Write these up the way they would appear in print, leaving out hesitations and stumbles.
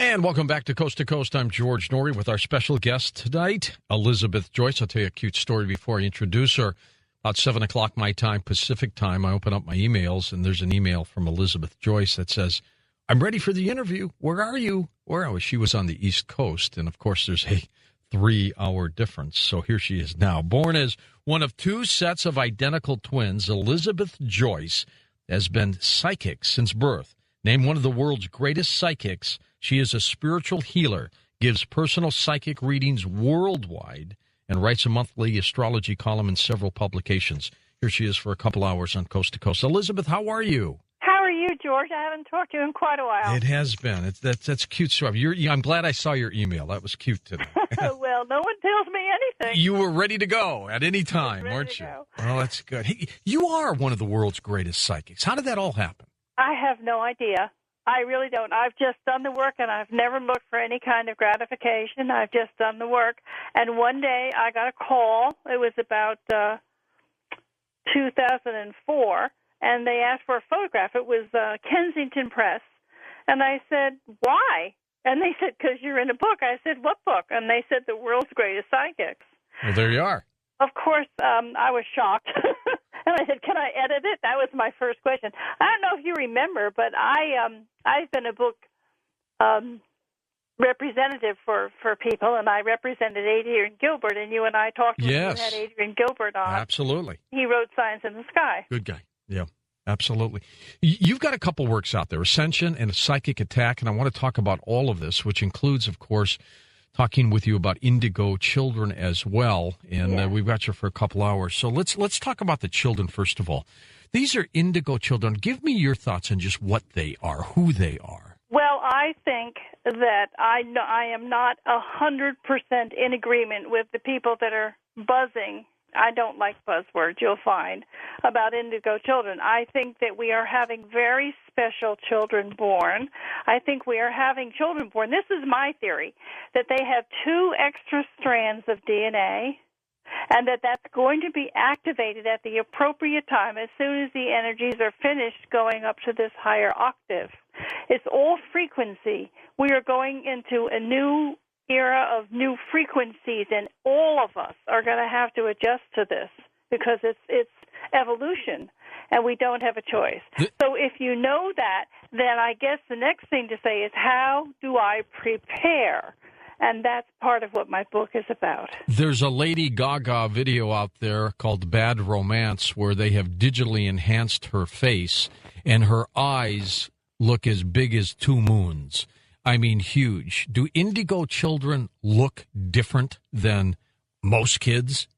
And welcome back to Coast. I'm George Norrie with our special guest tonight, Elizabeth Joyce. I'll tell you a cute story before I introduce her. About 7 o'clock my time, Pacific time, I open up my emails, and there's an email from Elizabeth Joyce that says, I'm ready for the interview. Where are you? Where are we? She was on the East Coast, and of course there's a 3-hour difference. So here she is now. Born as one of 2 sets of identical twins, Elizabeth Joyce has been psychic since birth. Named one of the world's greatest psychics, she is a spiritual healer, gives personal psychic readings worldwide, and writes a monthly astrology column in several publications. Here she is for a couple hours on Coast to Coast. Elizabeth, how are you? How are you, George? I haven't talked to you in quite a while. It has been. That's cute stuff. I'm glad I saw your email. That was cute today. Well, no one tells me anything. You were ready to go at any time, weren't you? Oh, that's good. Hey, you are one of the world's greatest psychics. How did that all happen? I have no idea. I really don't. I've just done the work, and I've never looked for any kind of gratification. I've just done the work. And one day I got a call. It was about 2004, and they asked for a photograph. It was Kensington Press. And I said, why? And they said, because you're in a book. I said, what book? And they said, The World's Greatest Psychics. Well, there you are. Of course, I was shocked. And I said, can I edit it? That was my first question. I don't know if you remember, but I've been a book representative for people, and I represented Adrian Gilbert, and you and I talked when you had Adrian Gilbert on. Absolutely. He wrote Signs in the Sky. Good guy. Yeah, absolutely. You've got a couple works out there, Ascension and A Psychic Attack, and I want to talk about all of this, which includes, of course, talking with you about Indigo children as well, and we've got you for a couple hours. So let's talk about the children first of all. These are Indigo children. Give me your thoughts on just what they are, who they are. Well, I think that I am not 100% in agreement with the people that are buzzing. I don't like buzzwords, you'll find, about Indigo children. I think that we are having very special children born. I think we are having children born. This is my theory, that they have 2 extra strands of DNA, and that's going to be activated at the appropriate time as soon as the energies are finished going up to this higher octave. It's all frequency. We are going into a new era of new frequencies, and all of us are going to have to adjust to this because it's evolution, and we don't have a choice. So if you know that, then I guess the next thing to say is, how do I prepare? And that's part of what my book is about. There's a Lady Gaga video out there called Bad Romance where they have digitally enhanced her face, and her eyes look as big as 2 moons. I mean, huge. Do Indigo children look different than most kids?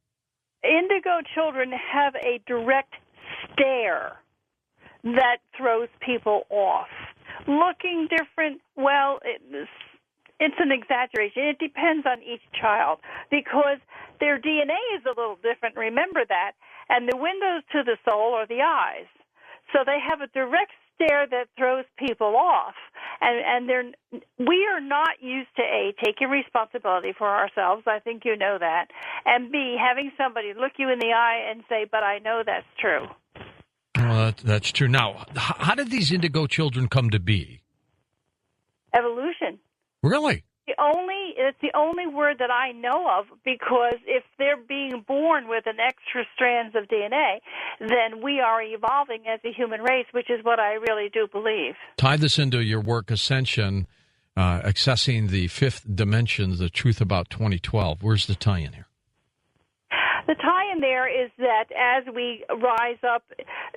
Indigo children have a direct stare that throws people off. Looking different, well, it's an exaggeration. It depends on each child because their DNA is a little different. Remember that. And the windows to the soul are the eyes. So they have a direct stare that throws people off, and we are not used to A, taking responsibility for ourselves. I think you know that, and B, having somebody look you in the eye and say, "But I know that's true." Well, that's true. Now, how did these Indigo children come to be? Evolution. Really? It's the only word that I know of, because if they're being born with an extra strands of DNA, then we are evolving as a human race, which is what I really do believe. Tie this into your work, Ascension, Accessing the Fifth Dimension, The Truth About 2012. Where's the tie-in here? The tie-in there is that as we rise up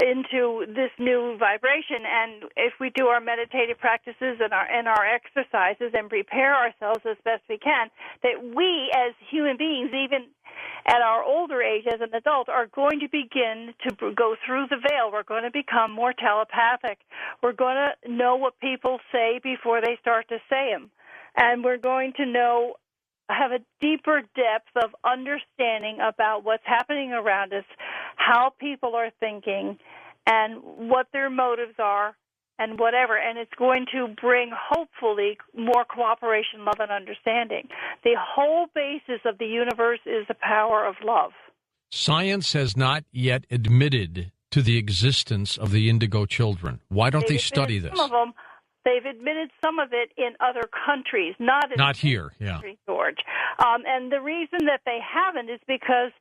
into this new vibration, and if we do our meditative practices and our exercises and prepare ourselves as best we can, that we as human beings, even at our older age as an adult, are going to begin to go through the veil. We're going to become more telepathic. We're going to know what people say before they start to say them. And we're going to have a deeper depth of understanding about what's happening around us, how people are thinking, and what their motives are, and whatever. And it's going to bring, hopefully, more cooperation, love, and understanding. The whole basis of the universe is the power of love. Science has not yet admitted to the existence of the Indigo children. Why don't they study this? Some of them, They've admitted some of it in other countries, not here, yeah. George. And the reason that they haven't is because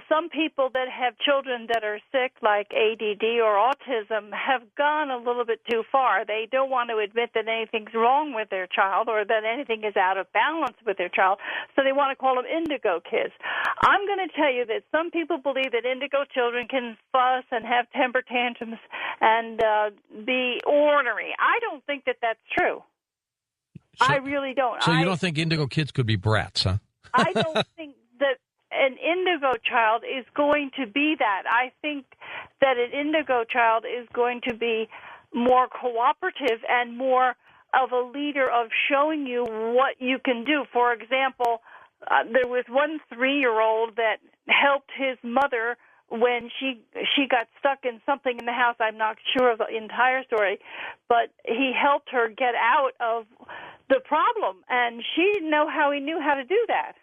some people that have children that are sick, like ADD or autism, have gone a little bit too far. They don't want to admit that anything's wrong with their child or that anything is out of balance with their child, so they want to call them indigo kids. I'm going to tell you that some people believe that indigo children can fuss and have temper tantrums and be ornery. I don't think that that's true. I really don't. So you don't think indigo kids could be brats, huh? I don't think that an indigo child is going to be that. I think that an indigo child is going to be more cooperative and more of a leader of showing you what you can do. For example, there was one 3-year-old that helped his mother when she got stuck in something in the house. I'm not sure of the entire story, but he helped her get out of the problem, and she didn't know how he knew how to do that.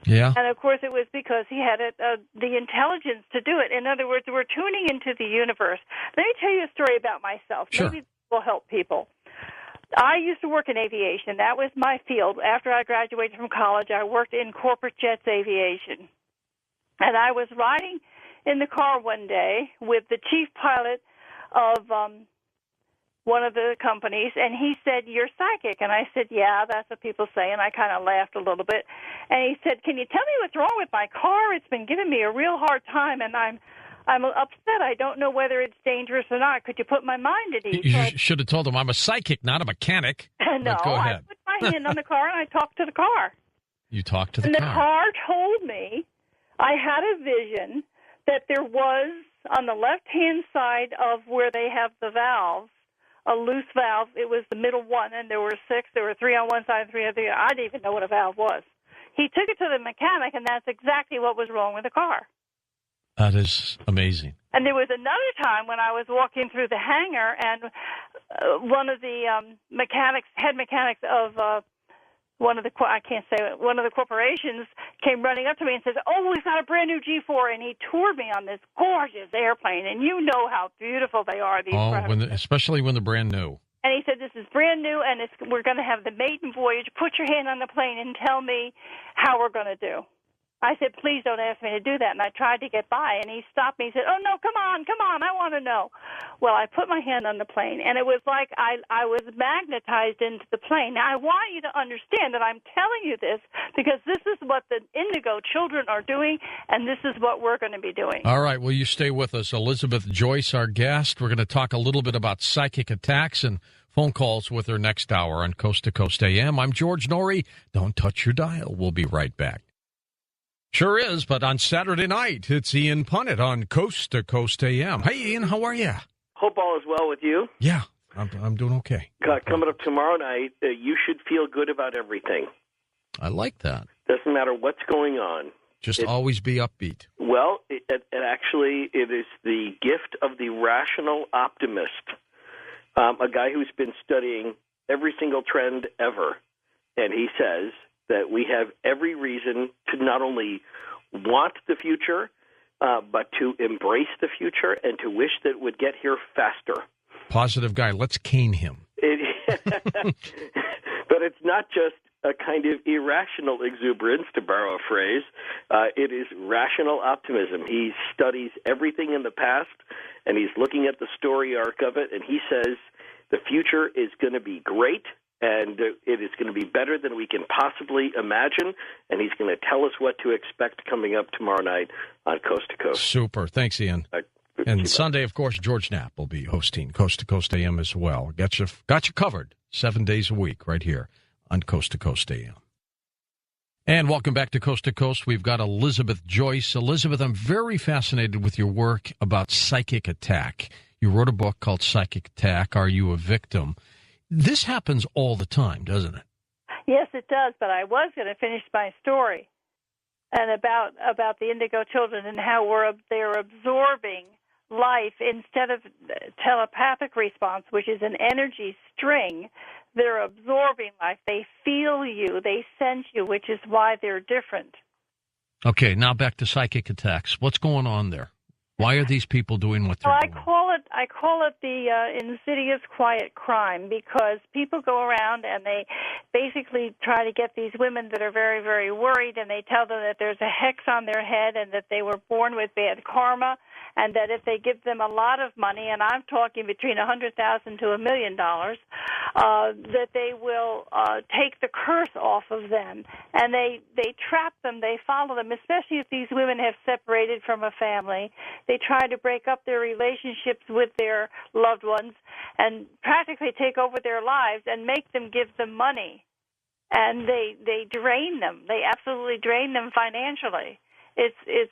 Yeah. And, of course, it was because he had the intelligence to do it. In other words, we're tuning into the universe. Let me tell you a story about myself. Sure. Maybe this will help people. I used to work in aviation. That was my field. After I graduated from college, I worked in corporate jets aviation. And I was riding in the car one day with the chief pilot of one of the companies, and he said, "You're psychic." And I said, "Yeah, that's what people say." And I kind of laughed a little bit. And he said, "Can you tell me what's wrong with my car? It's been giving me a real hard time, and I'm upset. I don't know whether it's dangerous or not. Could you put my mind at ease?" You should have told him I'm a psychic, not a mechanic. No, go ahead. I put my hand on the car, and I talked to the car. You talked to the car. And the car told me I had a vision that there was, on the left-hand side of where they have the valves, a loose valve. It was the middle one, and there were 6. There were 3 on one side and 3 on the other. I didn't even know what a valve was. He took it to the mechanic, and that's exactly what was wrong with the car. That is amazing. And there was another time when I was walking through the hangar, and one of the head mechanics of one of the corporations came running up to me and says, "Oh, we've got a brand new G4," and he toured me on this gorgeous airplane, and you know how beautiful they are. These especially when they're brand new. And he said, "This is brand new, and we're going to have the maiden voyage. Put your hand on the plane and tell me how we're going to do." I said, "Please don't ask me to do that." And I tried to get by, and he stopped me. He said, "Oh, no, come on, I want to know." Well, I put my hand on the plane, and it was like I was magnetized into the plane. Now, I want you to understand that I'm telling you this because this is what the indigo children are doing, and this is what we're going to be doing. All right, well, you stay with us. Elizabeth Joyce, our guest. We're going to talk a little bit about psychic attacks and phone calls with her next hour on Coast to Coast AM. I'm George Norrie. Don't touch your dial. We'll be right back. Sure is, but on Saturday night, it's Ian Punnett on Coast to Coast AM. Hey, Ian, how are you? Hope all is well with you. Yeah, I'm doing okay. Coming up tomorrow night, you should feel good about everything. I like that. Doesn't matter what's going on. Just always be upbeat. Well, it is the gift of the rational optimist, a guy who's been studying every single trend ever, and he says that we have every reason to not only want the future, but to embrace the future and to wish that it would get here faster. Positive guy. Let's cane him. But it's not just a kind of irrational exuberance, to borrow a phrase. It is rational optimism. He studies everything in the past, and he's looking at the story arc of it, and he says the future is going to be great, and it is going to be better than we can possibly imagine, and he's going to tell us what to expect coming up tomorrow night on Coast to Coast. Super. Thanks, Ian. And Sunday, of course, George Knapp will be hosting Coast to Coast AM as well. Got you covered 7 days a week right here on Coast to Coast AM. And welcome back to Coast. We've got Elizabeth Joyce. Elizabeth, I'm very fascinated with your work about psychic attack. You wrote a book called Psychic Attack, Are You a Victim? This happens all the time, doesn't it? Yes, it does, but I was going to finish my story and about the indigo children and how they're absorbing life instead of telepathic response, which is an energy string. They're absorbing life. They feel you. They sense you, which is why they're different. Okay, now back to psychic attacks. What's going on there? Why are these people doing what they're doing? I call it the insidious quiet crime, because people go around and they basically try to get these women that are very, very worried, and they tell them that there's a hex on their head and that they were born with bad karma, and that if they give them a lot of money, and I'm talking between $100,000 to $1 million, that they will take the curse off of them. And they trap them, they follow them, especially if these women have separated from a family. They try to break up their relationships with their loved ones and practically take over their lives and make them give them money. And they drain them. They absolutely drain them financially. It's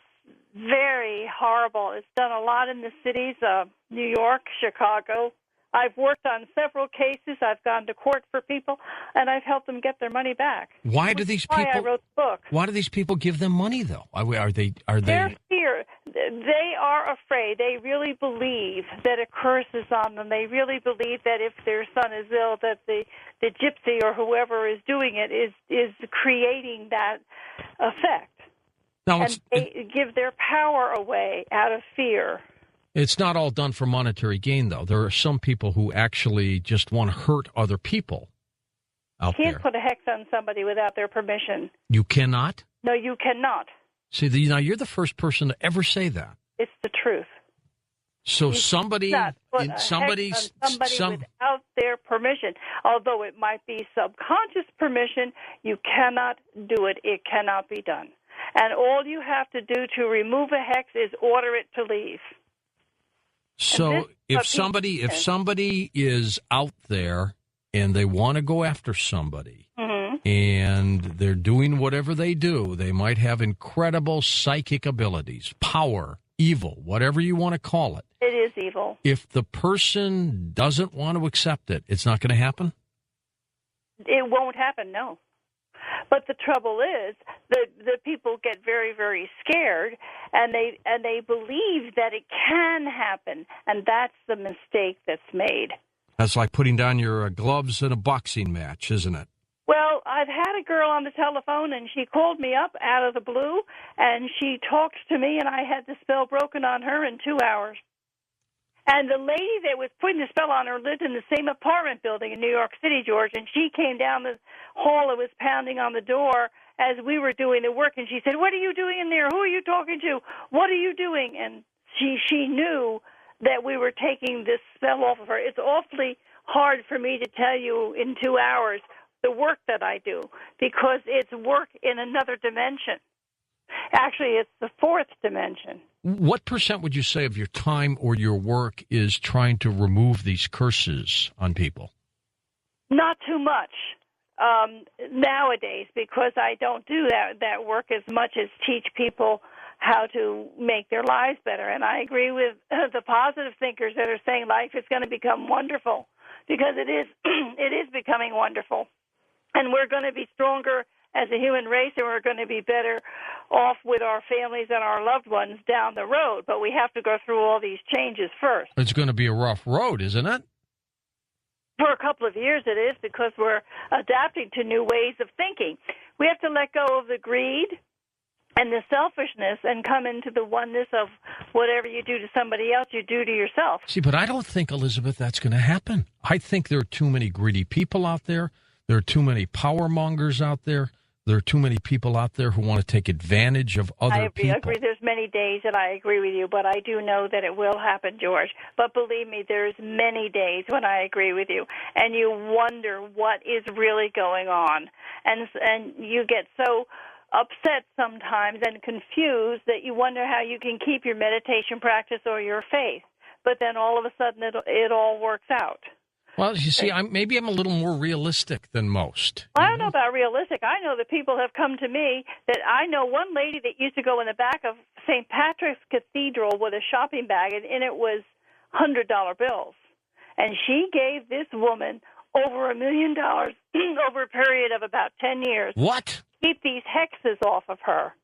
very horrible. It's done a lot in the cities of New York, Chicago. I've worked on several cases. I've gone to court for people, and I've helped them get their money back. Why do these people? I wrote the book. Why do these people give them money, though? Are they? Their fear. They are afraid. They really believe that a curse is on them. They really believe that if their son is ill, that the gypsy or whoever is doing it is creating that effect. Now, and they give their power away out of fear. It's not all done for monetary gain, though. There are some people who actually just want to hurt other people out there. You can't put a hex on somebody without their permission. You cannot? No, you cannot. See, now you're the first person to ever say that. It's the truth. So you somebody without their permission, although it might be subconscious permission, you cannot do it. It cannot be done. And all you have to do to remove a hex is order it to leave. So if somebody is out there and they want to go after somebody, and they're doing whatever they do, they might have incredible psychic abilities, power, evil, whatever you want to call it. It is evil. If the person doesn't want to accept it, it's not going to happen? It won't happen, no. But the trouble is that the people get very, very scared, and they believe that it can happen, and that's the mistake that's made. That's like putting down your gloves in a boxing match, isn't it? Well, I've had a girl on the telephone, and she called me up out of the blue, and she talked to me, and I had the spell broken on her in 2 hours. And the lady that was putting the spell on her lived in the same apartment building in New York City, George, and she came down the hall and was pounding on the door as we were doing the work, and she said, "What are you doing in there? Who are you talking to? What are you doing?" And she knew that we were taking this spell off of her. It's awfully hard for me to tell you in 2 hours the work that I do, because it's work in another dimension. Actually, it's the fourth dimension. What percent would you say of your time or your work is trying to remove these curses on people? Not too much nowadays, because I don't do that work as much as teach people how to make their lives better. And I agree with the positive thinkers that are saying life is going to become wonderful, because it is becoming wonderful. And we're going to be stronger as a human race, and we're going to be better off with our families and our loved ones down the road. But we have to go through all these changes first. It's going to be a rough road, isn't it? For a couple of years it is, because we're adapting to new ways of thinking. We have to let go of the greed and the selfishness and come into the oneness of whatever you do to somebody else, you do to yourself. See, but I don't think, Elizabeth, that's going to happen. I think there are too many greedy people out there. There are too many power mongers out there. There are too many people out there who want to take advantage of other people. I agree. There's many days that I agree with you, but I do know that it will happen, George. But believe me, there's many days when I agree with you, and you wonder what is really going on. And you get so upset sometimes and confused that you wonder how you can keep your meditation practice or your faith. But then all of a sudden it all works out. Well, you see, maybe I'm a little more realistic than most. I don't know about realistic. I know that people have come to me that I know one lady that used to go in the back of St. Patrick's Cathedral with a shopping bag, and in it was $100 bills. And she gave this woman over $1 million over a period of about 10 years. What? Keep these hexes off of her.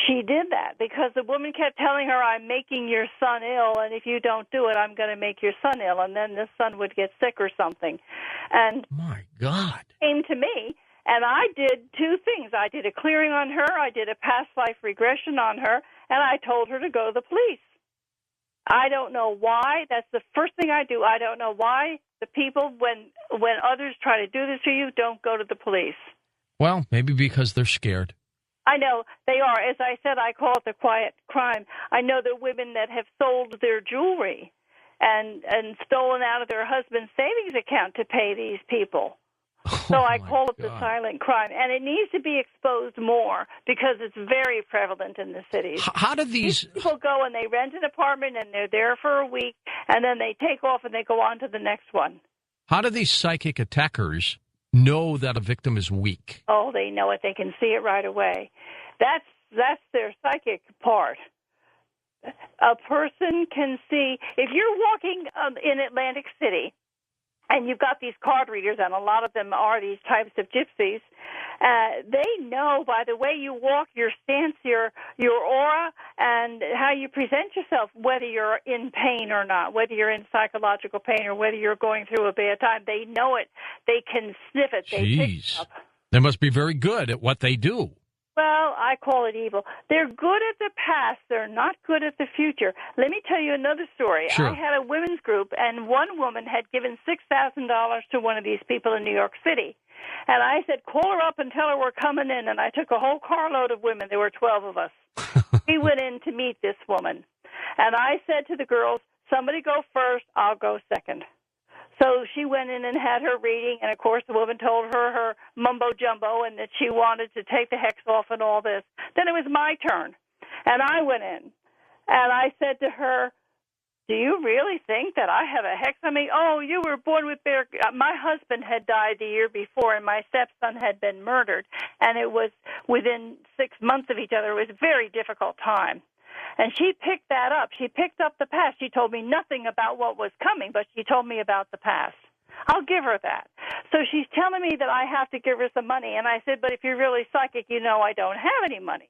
She did that because the woman kept telling her, "I'm making your son ill, and if you don't do it, I'm going to make your son ill," and then the son would get sick or something. And my God, came to me, and I did two things. I did a clearing on her, I did a past life regression on her, and I told her to go to the police. I don't know why. That's the first thing I do. I don't know why the people, when others try to do this to you, don't go to the police. Well, maybe because they're scared. I know they are. As I said, I call it the quiet crime. I know the women that have sold their jewelry and stolen out of their husband's savings account to pay these people. So I call it the silent crime. And it needs to be exposed more because it's very prevalent in the cities. How do these people go and they rent an apartment and they're there for a week and then they take off and they go on to the next one? How do these psychic attackers know that a victim is weak? Oh, they know it. They can see it right away. That's their psychic part. A person can see, if you're walking in Atlantic City and you've got these card readers, and a lot of them are these types of gypsies, they know by the way you walk, your stance, your aura, and how you present yourself, whether you're in pain or not, whether you're in psychological pain or whether you're going through a bad time. They know it. They can sniff it. They pick it up. They must be very good at what they do. Well, I call it evil. They're good at the past. They're not good at the future. Let me tell you another story. Sure. I had a women's group, and one woman had given $6,000 to one of these people in New York City. And I said, call her up and tell her we're coming in. And I took a whole carload of women. There were 12 of us. We went in to meet this woman. And I said to the girls, somebody go first, I'll go second. So she went in and had her reading, and, of course, the woman told her mumbo-jumbo and that she wanted to take the hex off and all this. Then it was my turn, and I went in, and I said to her, do you really think that I have a hex on me? Oh, you were born with bear. My husband had died the year before, and my stepson had been murdered, and it was within 6 months of each other. It was a very difficult time. And she picked that up. She picked up the past. She told me nothing about what was coming, but she told me about the past. I'll give her that. So she's telling me that I have to give her some money. And I said, but if you're really psychic, you know I don't have any money.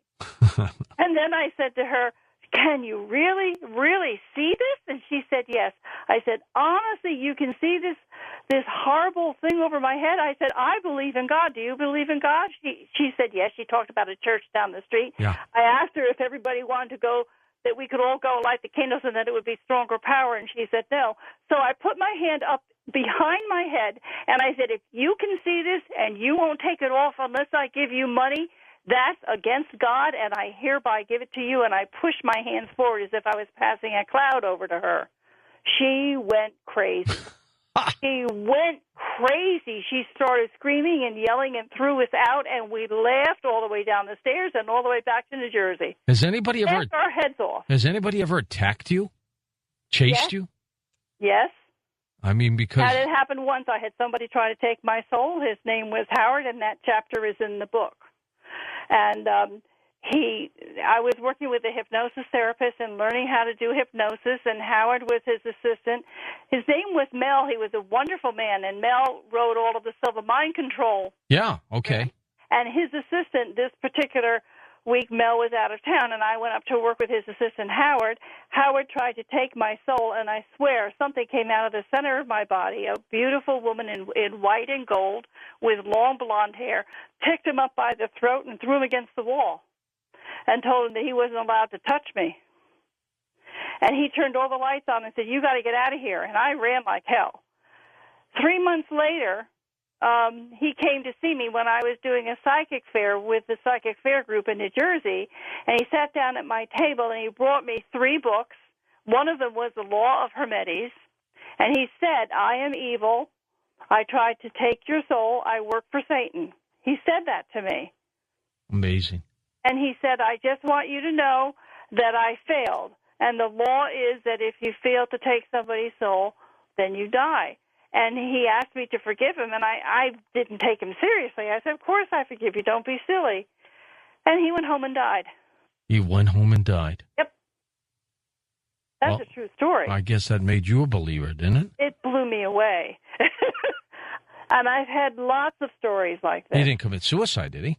And then I said to her, can you really, really see this? And she said, yes. I said, honestly, you can see this horrible thing over my head? I said, I believe in God. Do you believe in God? She said, yes. She talked about a church down the street. Yeah. I asked her if everybody wanted to go, that we could all go light the candles and that it would be stronger power, and she said no. So I put my hand up behind my head, and I said, if you can see this and you won't take it off unless I give you money, that's against God, and I hereby give it to you. And I pushed my hands forward as if I was passing a cloud over to her. She went crazy. She went crazy. She started screaming and yelling and threw us out, and we laughed all the way down the stairs and all the way back to New Jersey. Has anybody ever laughed our heads off? Has anybody ever attacked you? Chased you? Yes. I mean, because that had happened once. I had somebody try to take my soul. His name was Howard, and that chapter is in the book. And I was working with a hypnosis therapist and learning how to do hypnosis, and Howard was his assistant. His name was Mel. He was a wonderful man, and Mel wrote all of the Silver Mind Control. Yeah, okay. And his assistant, this particular week, Mel was out of town, and I went up to work with his assistant, Howard. Howard tried to take my soul, and I swear something came out of the center of my body, a beautiful woman in white and gold with long blonde hair, picked him up by the throat and threw him against the wall and told him that he wasn't allowed to touch me. And he turned all the lights on and said, you got to get out of here. And I ran like hell. 3 months later, he came to see me when I was doing a psychic fair with the Psychic Fair group in New Jersey, and he sat down at my table and he brought me 3 books. One of them was The Law of Hermetes, and he said, I am evil. I tried to take your soul. I work for Satan. He said that to me. Amazing. And he said, I just want you to know that I failed. And the law is that if you fail to take somebody's soul, then you die. And he asked me to forgive him, and I didn't take him seriously. I said, of course I forgive you. Don't be silly. And he went home and died. He went home and died. Yep. That's a true story. I guess that made you a believer, didn't it? It blew me away. And I've had lots of stories like that. He didn't commit suicide, did he?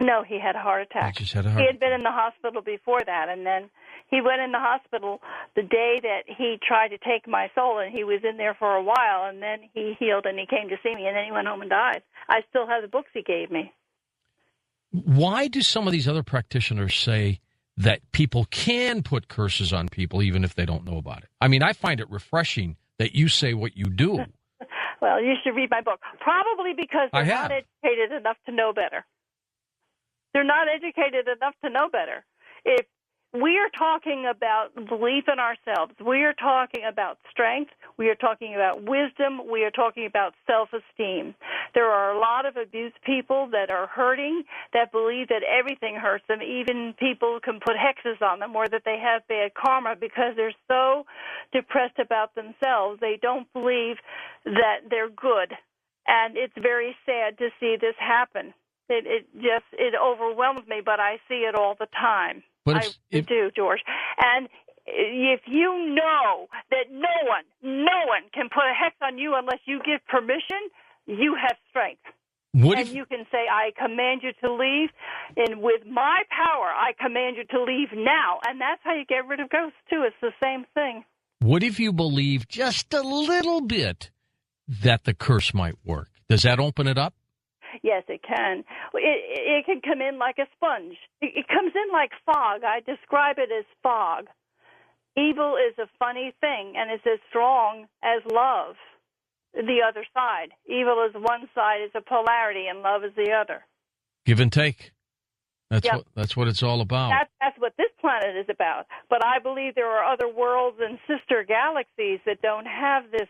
No, he had a heart attack. He just had a heart He had been in the hospital before that, and then he went in the hospital the day that he tried to take my soul, and he was in there for a while, and then he healed, and he came to see me, and then he went home and died. I still have the books he gave me. Why do some of these other practitioners say that people can put curses on people even if they don't know about it. I mean, I find it refreshing that you say what you do. Well, you should read my book. Probably because they're not educated enough to know better. They're not educated enough to know better. If we are talking about belief in ourselves, we are talking about strength, we are talking about wisdom, we are talking about self-esteem. There are a lot of abused people that are hurting, that believe that everything hurts them. Even people can put hexes on them or that they have bad karma because they're so depressed about themselves. They don't believe that they're good. And it's very sad to see this happen. It overwhelms me, but I see it all the time. I do, George. And if you know that no one can put a hex on you unless you give permission, you have strength. You can say, I command you to leave, and with my power, I command you to leave now. And that's how you get rid of ghosts, too. It's the same thing. What if you believe just a little bit that the curse might work? Does that open it up? Yes, it can. It can come in like a sponge. It comes in like fog. I describe it as fog. Evil is a funny thing, and it's as strong as love, the other side. Evil is one side, is a polarity, and love is the other. Give and take. That's what it's all about. That's what this planet is about. But I believe there are other worlds and sister galaxies that don't have this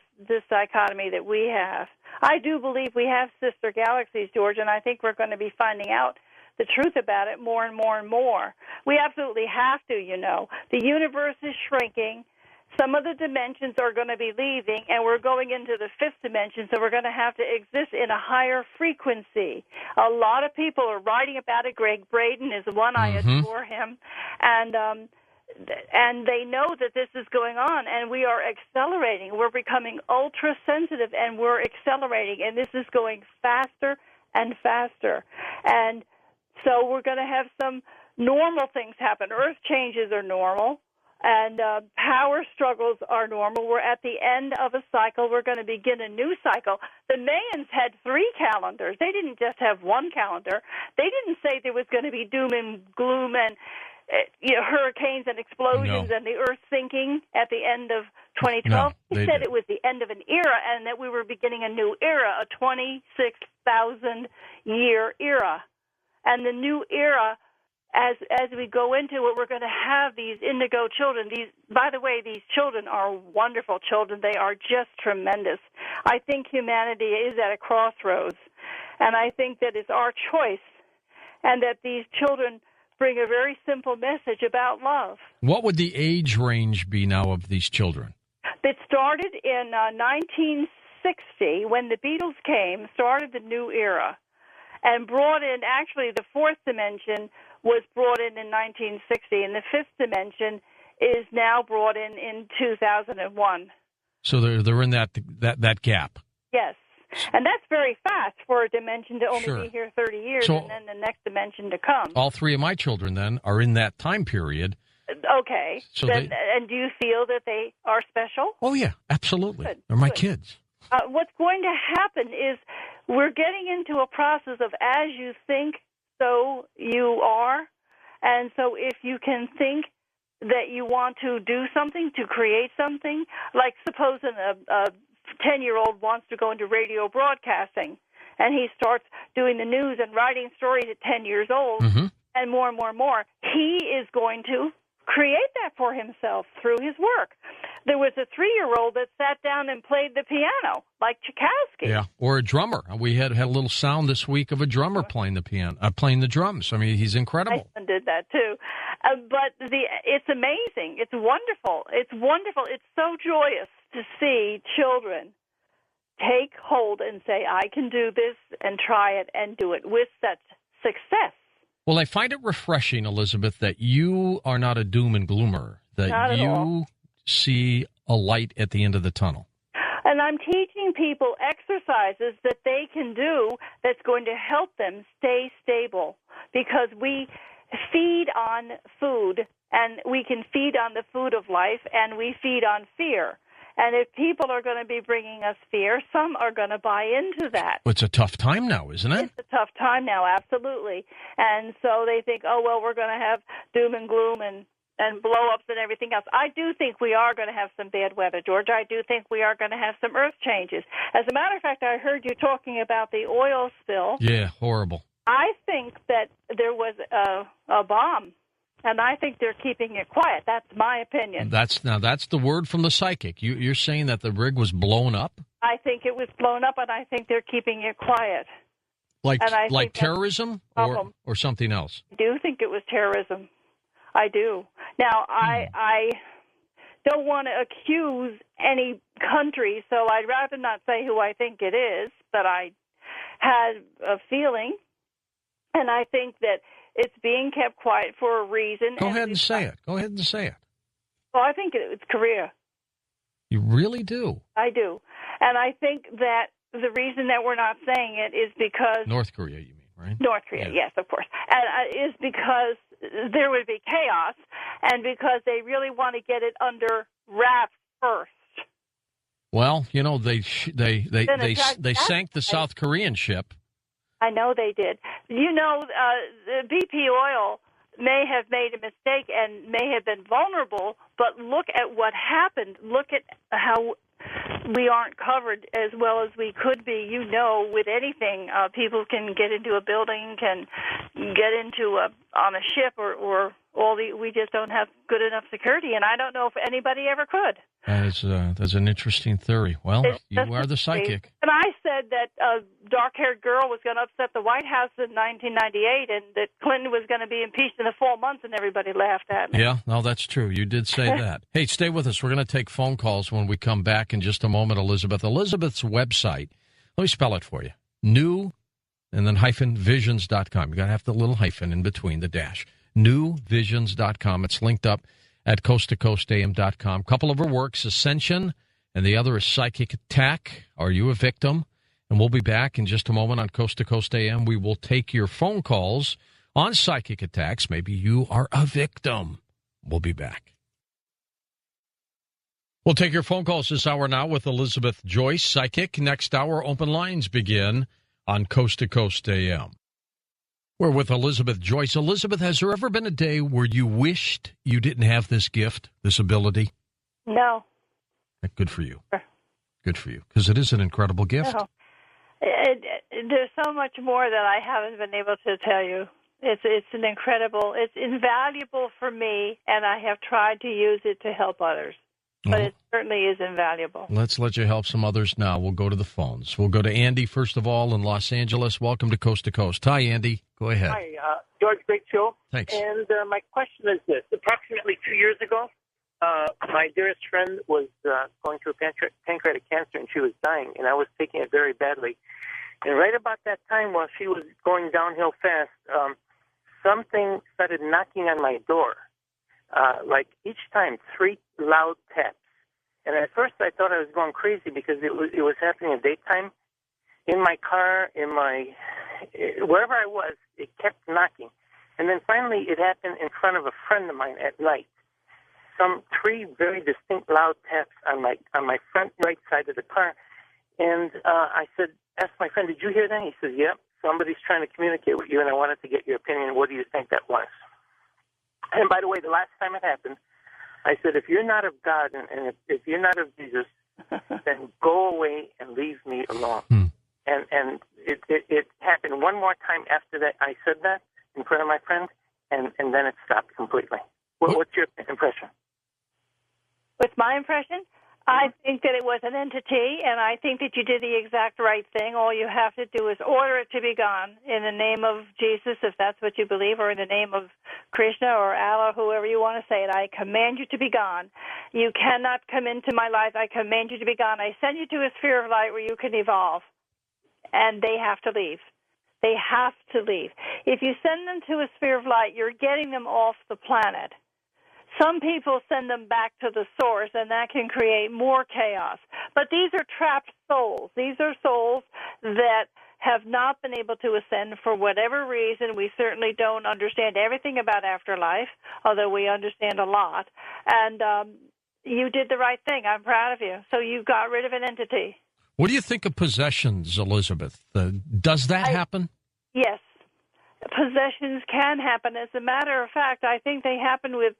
dichotomy that we have. I do believe we have sister galaxies, George, and I think we're going to be finding out the truth about it more and more and more. We absolutely have to, you know. The universe is shrinking. Some of the dimensions are going to be leaving, and we're going into the fifth dimension, so we're going to have to exist in a higher frequency. A lot of people are writing about it. Greg Braden is one. I adore him. And they know that this is going on, and we are accelerating. We're becoming ultra-sensitive, and we're accelerating, and this is going faster and faster. And so we're going to have some normal things happen. Earth changes are normal. And power struggles are normal. We're at the end of a cycle. We're going to begin a new cycle. The Mayans had 3 calendars. They didn't just have one calendar. They didn't say there was going to be doom and gloom and hurricanes and explosions and the earth sinking at the end of 2012. No, they said it was the end of an era and that we were beginning a new era, a 26,000-year era. And the new era, as we go into it, we're going to have these indigo children. By the way, these children are wonderful children. They are just tremendous. I think humanity is at a crossroads, and I think that it's our choice, and that these children bring a very simple message about love. What would the age range be now of these children? It started in 1960 when the Beatles came, started the new era, and brought in, actually the fourth dimension was brought in 1960, and the fifth dimension is now brought in 2001. So they're in that gap. Yes, and that's very fast for a dimension to only be here 30 years, and then the next dimension to come. All 3 of my children, then, are in that time period. Okay. So and do you feel that they are special? Oh, yeah, absolutely. Good. They're my kids. What's going to happen is we're getting into a process of as you think, so you are. And so if you can think that you want to do something, to create something, like suppose a 10-year-old wants to go into radio broadcasting, and he starts doing the news and writing stories at 10 years old, and more and more and more, he is going to create that for himself through his work. There was a 3-year-old that sat down and played the piano, like Tchaikovsky. Yeah, or a drummer. We had a little sound this week of a drummer playing the piano, playing the drums. I mean, he's incredible. My son did that too. But it's amazing. It's wonderful. It's wonderful. It's so joyous to see children take hold and say, I can do this, and try it and do it with such success. Well, I find it refreshing, Elizabeth, that you are not a doom and gloomer, that you see a light at the end of the tunnel. And I'm teaching people exercises that they can do that's going to help them stay stable, because we feed on food, and we can feed on the food of life, and we feed on fear. And if people are going to be bringing us fear, some are going to buy into that. It's a tough time now, isn't it? It's a tough time now, absolutely. And so they think, oh, well, we're going to have doom and gloom and blow-ups and everything else. I do think we are going to have some bad weather, George. I do think we are going to have some earth changes. As a matter of fact, I heard you talking about the oil spill. Yeah, horrible. I think that there was a bomb, and I think they're keeping it quiet. That's my opinion. That's the word from the psychic. You're saying that the rig was blown up? I think it was blown up, and I think they're keeping it quiet. Like terrorism or something else? I do think it was terrorism. I do. Now, I don't want to accuse any country, so I'd rather not say who I think it is, but I had a feeling, and I think that it's being kept quiet for a reason. Go ahead and say it. Go ahead and say it. Well, I think it's Korea. You really do? I do. And I think that the reason that we're not saying it is because... North Korea, you mean, right? North Korea, yes, of course. And is because there would be chaos, and because they really want to get it under wraps first. Well, you know, they sank the South Korean ship. I know they did. You know, the BP oil may have made a mistake and may have been vulnerable, but look at what happened. Look at how we aren't covered as well as we could be. You know, with anything, people can get into a building, can get into on a ship, or we just don't have good enough security, and I don't know if anybody ever could. That's an interesting theory. Well, you are the psychic. And I said that a dark-haired girl was going to upset the White House in 1998, and that Clinton was going to be impeached in the 4 months, and everybody laughed at me. Yeah, no, that's true. You did say that. Hey, stay with us. We're going to take phone calls when we come back in just a moment, Elizabeth. Elizabeth's website, let me spell it for you. New, and then -visions.com. You got to have the little hyphen in between, the dash. newvisions.com. It's linked up at coasttocoastam.com. Couple of her works, Ascension, and the other is Psychic Attack. Are you a victim? And we'll be back in just a moment on Coast to Coast AM. We will take your phone calls on psychic attacks. Maybe you are a victim. We'll be back. We'll take your phone calls this hour now with Elizabeth Joyce, psychic. Next hour, open lines begin on Coast to Coast AM. We're with Elizabeth Joyce. Elizabeth, has there ever been a day where you wished you didn't have this gift, this ability? No. Good for you. Good for you, because it is an incredible gift. No. There's so much more that I haven't been able to tell you. It's invaluable for me, and I have tried to use it to help others. But it certainly is invaluable. Let's let you help some others now. We'll go to the phones. We'll go to Andy, first of all, in Los Angeles. Welcome to Coast to Coast. Hi, Andy. Go ahead. Hi, George. Great show. Thanks. And my question is this. Approximately 2 years ago, my dearest friend was going through pancreatic cancer, and she was dying, and I was taking it very badly. And right about that time, while she was going downhill fast, something started knocking on my door. Like each time, 3 loud taps. And at first I thought I was going crazy because it was happening in daytime. In my car, wherever I was, it kept knocking. And then finally it happened in front of a friend of mine at night. Some 3 very distinct loud taps on my front right side of the car. And I asked my friend, did you hear that? He says, yep, somebody's trying to communicate with you, and I wanted to get your opinion. What do you think that was? And by the way, the last time it happened, I said, if you're not of God and if you're not of Jesus, then go away and leave me alone. And it happened one more time after that. I said that in front of my friend, and then it stopped completely. What's your impression? What's my impression? I think that it was an entity, and I think that you did the exact right thing. All you have to do is order it to be gone in the name of Jesus, if that's what you believe, or in the name of Krishna or Allah, whoever you want to say it. I command you to be gone. You cannot come into my life. I command you to be gone. I send you to a sphere of light where you can evolve, and they have to leave. They have to leave. If you send them to a sphere of light, you're getting them off the planet. Some people send them back to the source, and that can create more chaos. But these are trapped souls. These are souls that have not been able to ascend for whatever reason. We certainly don't understand everything about afterlife, although we understand a lot. And you did the right thing. I'm proud of you. So you got rid of an entity. What do you think of possessions, Elizabeth? Does that happen? Yes. Possessions can happen. As a matter of fact, I think they happen with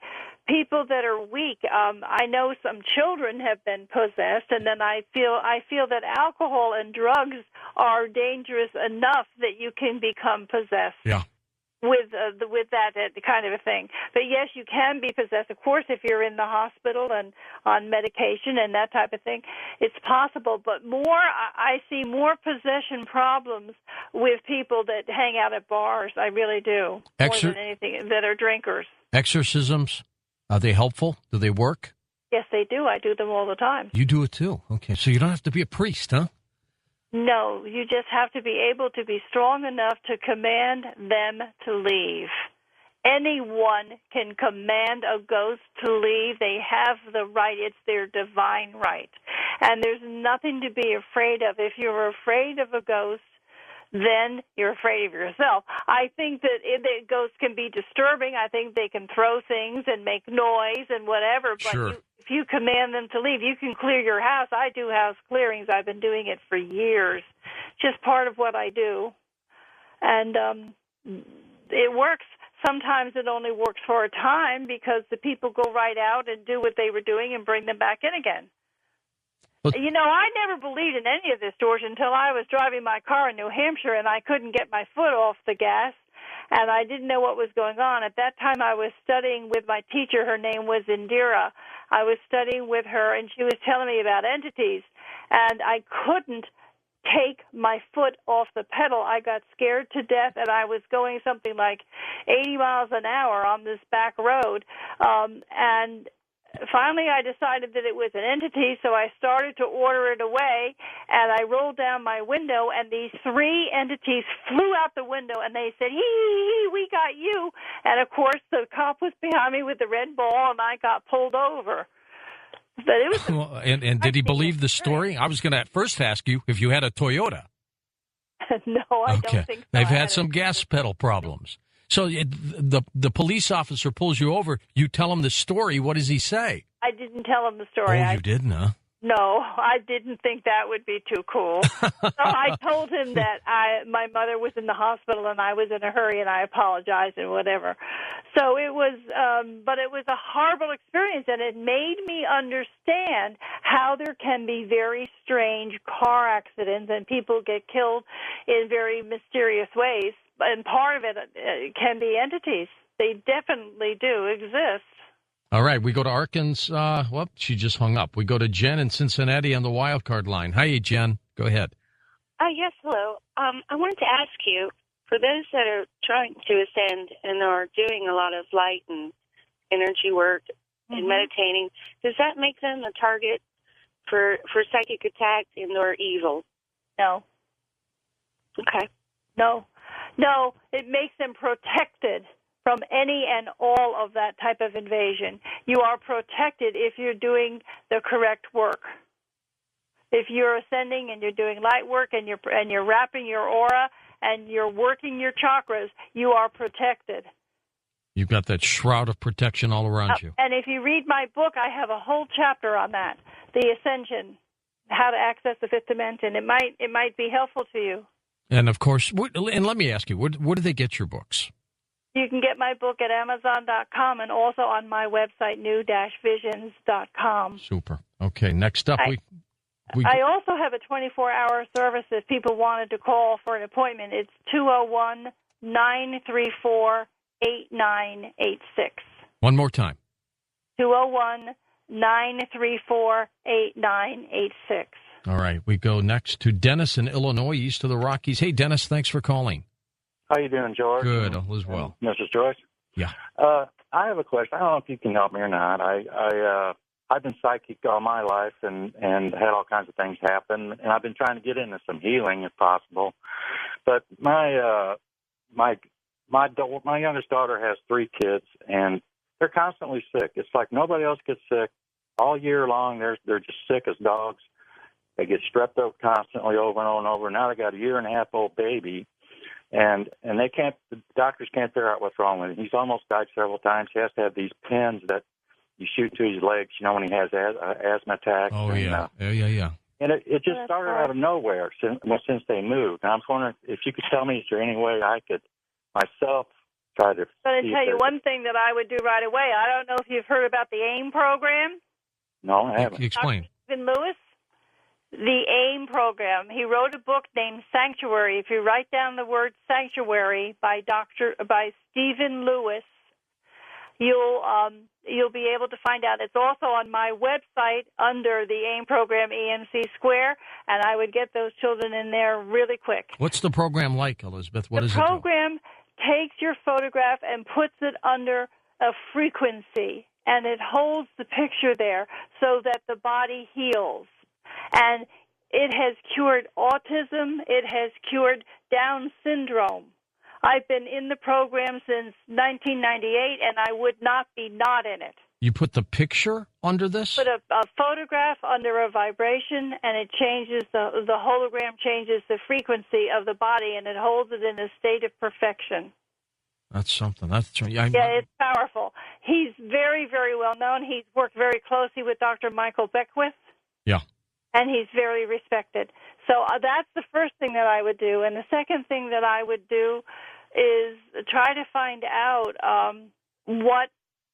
people that are weak. I know some children have been possessed, and then I feel that alcohol and drugs are dangerous enough that you can become possessed. Yeah. With that kind of a thing. But yes, you can be possessed. Of course, if you're in the hospital and on medication and that type of thing, it's possible. But I see more possession problems with people that hang out at bars. I really do. More than anything, that are drinkers. Exorcisms, are they helpful? Do they work? Yes, they do. I do them all the time. You do it too. Okay, so you don't have to be a priest, huh? No, you just have to be able to be strong enough to command them to leave. Anyone can command a ghost to leave. They have the right. It's their divine right. And there's nothing to be afraid of. If you're afraid of a ghost, then you're afraid of yourself. I think that ghosts can be disturbing. I think they can throw things and make noise and whatever. But sure. If you command them to leave, you can clear your house. I do house clearings. I've been doing it for years. Just part of what I do. And it works. Sometimes it only works for a time because the people go right out and do what they were doing and bring them back in again. But, I never believed in any of this, George, until I was driving my car in New Hampshire and I couldn't get my foot off the gas and I didn't know what was going on. At that time, I was studying with my teacher. Her name was Indigo. I was studying with her and she was telling me about entities, and I couldn't take my foot off the pedal. I got scared to death, and I was going something like 80 miles an hour on this back road, and finally, I decided that it was an entity, so I started to order it away, and I rolled down my window, and these three entities flew out the window, and they said, hee, we got you. And, of course, the cop was behind me with the red ball, and I got pulled over. But it was and did he believe the story? I was going to at first ask you if you had a Toyota. No, I don't think so. They've had some gas pedal problems. So the police officer pulls you over. You tell him the story. What does he say? I didn't tell him the story. Oh, you didn't, huh? No, I didn't think that would be too cool. So I told him that my mother was in the hospital and I was in a hurry and I apologized and whatever. So it was, but it was a horrible experience, and it made me understand how there can be very strange car accidents and people get killed in very mysterious ways. And part of it can be entities. They definitely do exist. All right, we go to Arkansas. Well, she just hung up. We go to Jen in Cincinnati on the wild card line. Hi, Jen. Go ahead. Yes, hello. I wanted to ask you, for those that are trying to ascend and are doing a lot of light and energy work and meditating, does that make them a target for psychic attacks and or evil? No. Okay. No, it makes them protected from any and all of that type of invasion. You are protected if you're doing the correct work. If you're ascending and you're doing light work and you're wrapping your aura and you're working your chakras, you are protected. You've got that shroud of protection all around you. And if you read my book, I have a whole chapter on that, the ascension, how to access the fifth dimension. It might be helpful to you. And, of course, and let me ask you, where do they get your books? You can get my book at Amazon.com and also on my website, new-visions.com. Super. Okay, next up, I also have a 24-hour service if people wanted to call for an appointment. It's 201-934-8986. One more time. 201-934-8986. All right, we go next to Dennis in Illinois, east of the Rockies. Hey, Dennis, thanks for calling. How you doing, George? Good, all is well. Mrs. Joyce? Yeah. I have a question. I don't know if you can help me or not. I've been psychic all my life and had all kinds of things happen, and I've been trying to get into some healing if possible. But my youngest daughter has 3 kids, and they're constantly sick. It's like nobody else gets sick all year long. They're just sick as dogs. They get strep throat constantly over and over and over. Now they got a 1.5-year-old baby, and the doctors can't figure out what's wrong with him. He's almost died several times. He has to have these pens that you shoot to his legs, when he has asthma attacks. Oh, and, yeah. Yeah. And it just started out of nowhere since they moved. And I was wondering if you could tell me, is there any way I could myself try to... I'm going to tell you one thing that I would do right away. I don't know if you've heard about the AIM program. No, I haven't. Explain. Dr. Stephen Lewis, the AIM program. He wrote a book named Sanctuary. If you write down the word Sanctuary by Stephen Lewis, you'll be able to find out. It's also on my website under the AIM program, EMC Square, and I would get those children in there really quick. What's the program like, Elizabeth? What is it? The program takes your photograph and puts it under a frequency, and it holds the picture there so that the body heals. And it has cured autism. It has cured Down syndrome. I've been in the program since 1998, and I would not be not in it. You put the picture under this? Put a photograph under a vibration, and it changes the hologram changes the frequency of the body, and it holds it in a state of perfection. That's something. Yeah, it's powerful. He's very, very well known. He's worked very closely with Dr. Michael Beckwith. Yeah. And he's very respected. So that's the first thing that I would do. And the second thing that I would do is try to find out what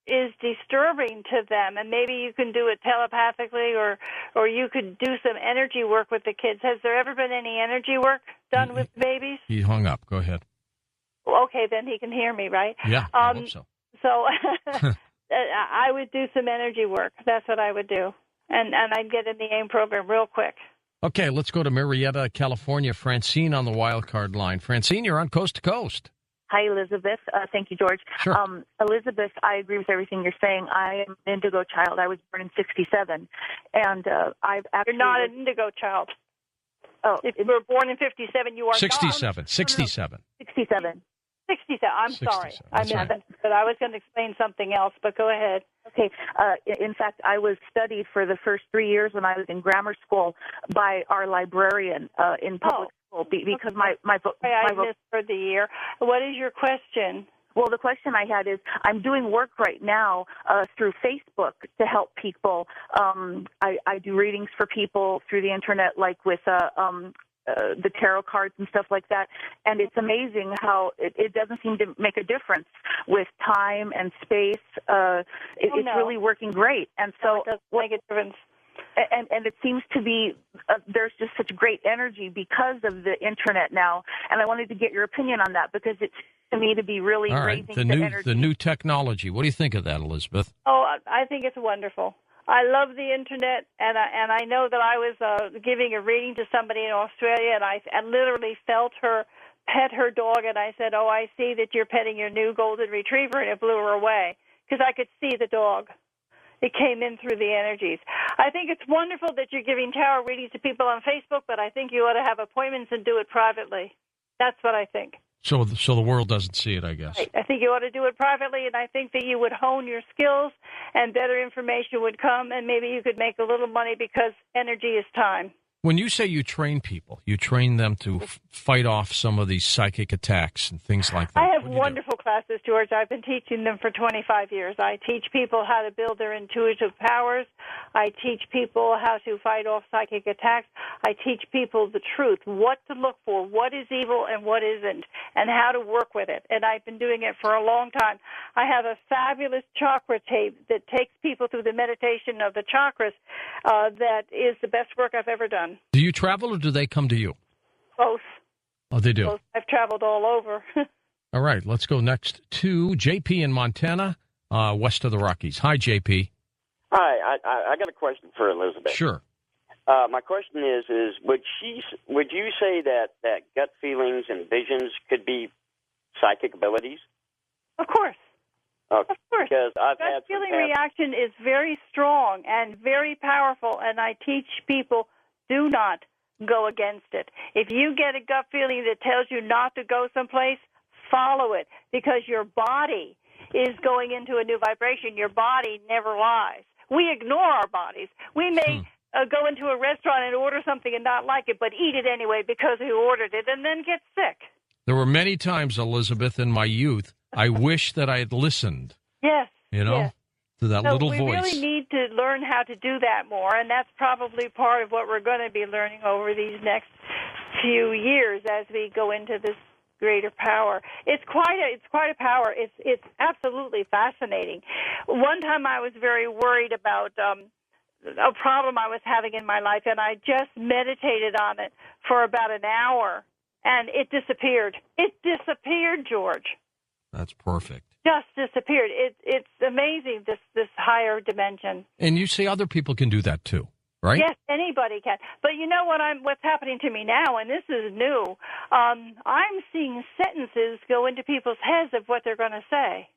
is disturbing to them. And maybe you can do it telepathically or you could do some energy work with the kids. Has there ever been any energy work done with babies? He hung up. Go ahead. Okay, then he can hear me, right? Yeah, I hope so. So I would do some energy work. That's what I would do. And I'd get in the AIM program real quick. Okay, let's go to Marietta, California. Francine on the wild card line. Francine, you're on Coast to Coast. Hi, Elizabeth. Thank you, George. Sure. Elizabeth, I agree with everything you're saying. I am an Indigo child. I was born in 1967. And I've actually... You're not an Indigo child. Oh. If you were born in 1957, you are 67. not. 67. 67. 67. I'm 67. sorry. I missed right. that. But I was going to explain something else, but go ahead. Okay. In fact, I was studied for the first 3 years when I was in grammar school by our librarian in public school because my book. I misheard the year. What is your question? Well, the question I had is, I'm doing work right now through Facebook to help people. I do readings for people through the internet, like with the tarot cards and stuff like that. And it's amazing how it doesn't seem to make a difference with time and space. It's really working great. And so it doesn't make a difference. And it seems to be there's just such great energy because of the internet now. And I wanted to get your opinion on that because it's to me to be really raising the energy. The new technology. What do you think of that, Elizabeth? Oh, I think it's wonderful. I love the internet, and I know that I was giving a reading to somebody in Australia, and I literally felt her pet her dog, and I said, "Oh, I see that you're petting your new golden retriever," and it blew her away because I could see the dog. It came in through the energies. I think it's wonderful that you're giving tarot readings to people on Facebook, but I think you ought to have appointments and do it privately. That's what I think. So the world doesn't see it, I guess. Right. I think you ought to do it privately, and I think that you would hone your skills and better information would come, and maybe you could make a little money because energy is time. When you say you train people, you train them to fight off some of these psychic attacks and things like that. I have wonderful classes, George. I've been teaching them for 25 years. I teach people how to build their intuitive powers. I teach people how to fight off psychic attacks. I teach people the truth, what to look for, what is evil and what isn't, and how to work with it. And I've been doing it for a long time. I have a fabulous chakra tape that takes people through the meditation of the chakras that is the best work I've ever done. Do you travel or do they come to you? Both. Oh, they do? Both. I've traveled all over. All right, let's go next to JP in Montana, west of the Rockies. Hi, JP. Hi, I got a question for Elizabeth. Sure. My question is would you say that gut feelings and visions could be psychic abilities? Of course. Okay. Of course. Because gut feeling reaction is very strong and very powerful, and I teach people do not go against it. If you get a gut feeling that tells you not to go someplace, follow it, because your body is going into a new vibration. Your body never lies. We ignore our bodies. We may go into a restaurant and order something and not like it, but eat it anyway because we ordered it and then get sick. There were many times, Elizabeth, in my youth, I wish that I had listened. Yes. You know? Yes. to that So little we voice. really need to learn how to do that more, and that's probably part of what we're going to be learning over these next few years as we go into this greater power. It's quite a power. It's absolutely fascinating. One time I was very worried about a problem I was having in my life, and I just meditated on it for about an hour, and it disappeared. It disappeared, George. That's perfect. Just disappeared. It's amazing, this higher dimension. And you say other people can do that too, right? Yes, anybody can. But you know what's happening to me now, and this is new. I'm seeing sentences go into people's heads of what they're going to say.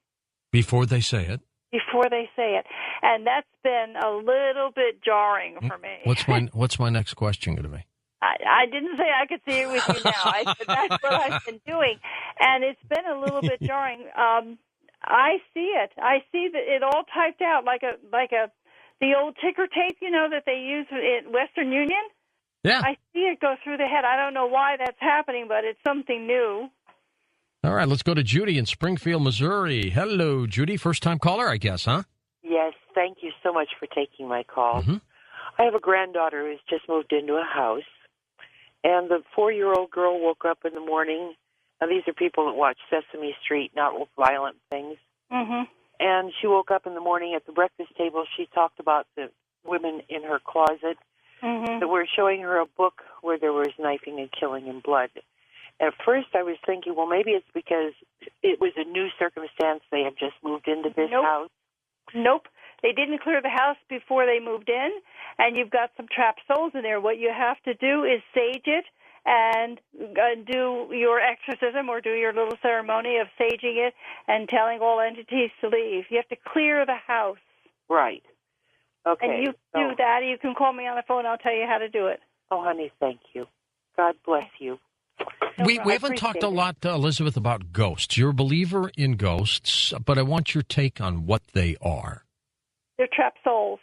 Before they say it. Before they say it. And that's been a little bit jarring for me. What's my next question going to be? I didn't say I could see it with you now. I said that's what I've been doing. And it's been a little bit jarring. I see it. I see that it all typed out like the old ticker tape, that they use in Western Union. Yeah. I see it go through the head. I don't know why that's happening, but it's something new. All right, let's go to Judy in Springfield, Missouri. Hello, Judy. First-time caller, I guess, huh? Yes, thank you so much for taking my call. Mm-hmm. I have a granddaughter who's just moved into a house, and the 4-year-old girl woke up in the morning. Now, these are people that watch Sesame Street, not violent things. Mm-hmm. And she woke up in the morning at the breakfast table. She talked about the women in her closet that were showing her a book where there was knifing and killing and blood. At first, I was thinking, well, maybe it's because it was a new circumstance. They have just moved into this house. Nope. They didn't clear the house before they moved in, and you've got some trapped souls in there. What you have to do is sage it and do your exorcism or do your little ceremony of saging it and telling all entities to leave. You have to clear the house. Right. Okay. And you do that. You can call me on the phone. I'll tell you how to do it. Oh, honey, thank you. God bless you. We haven't talked a lot, Elizabeth, about ghosts. You're a believer in ghosts, but I want your take on what they are. They're trapped souls.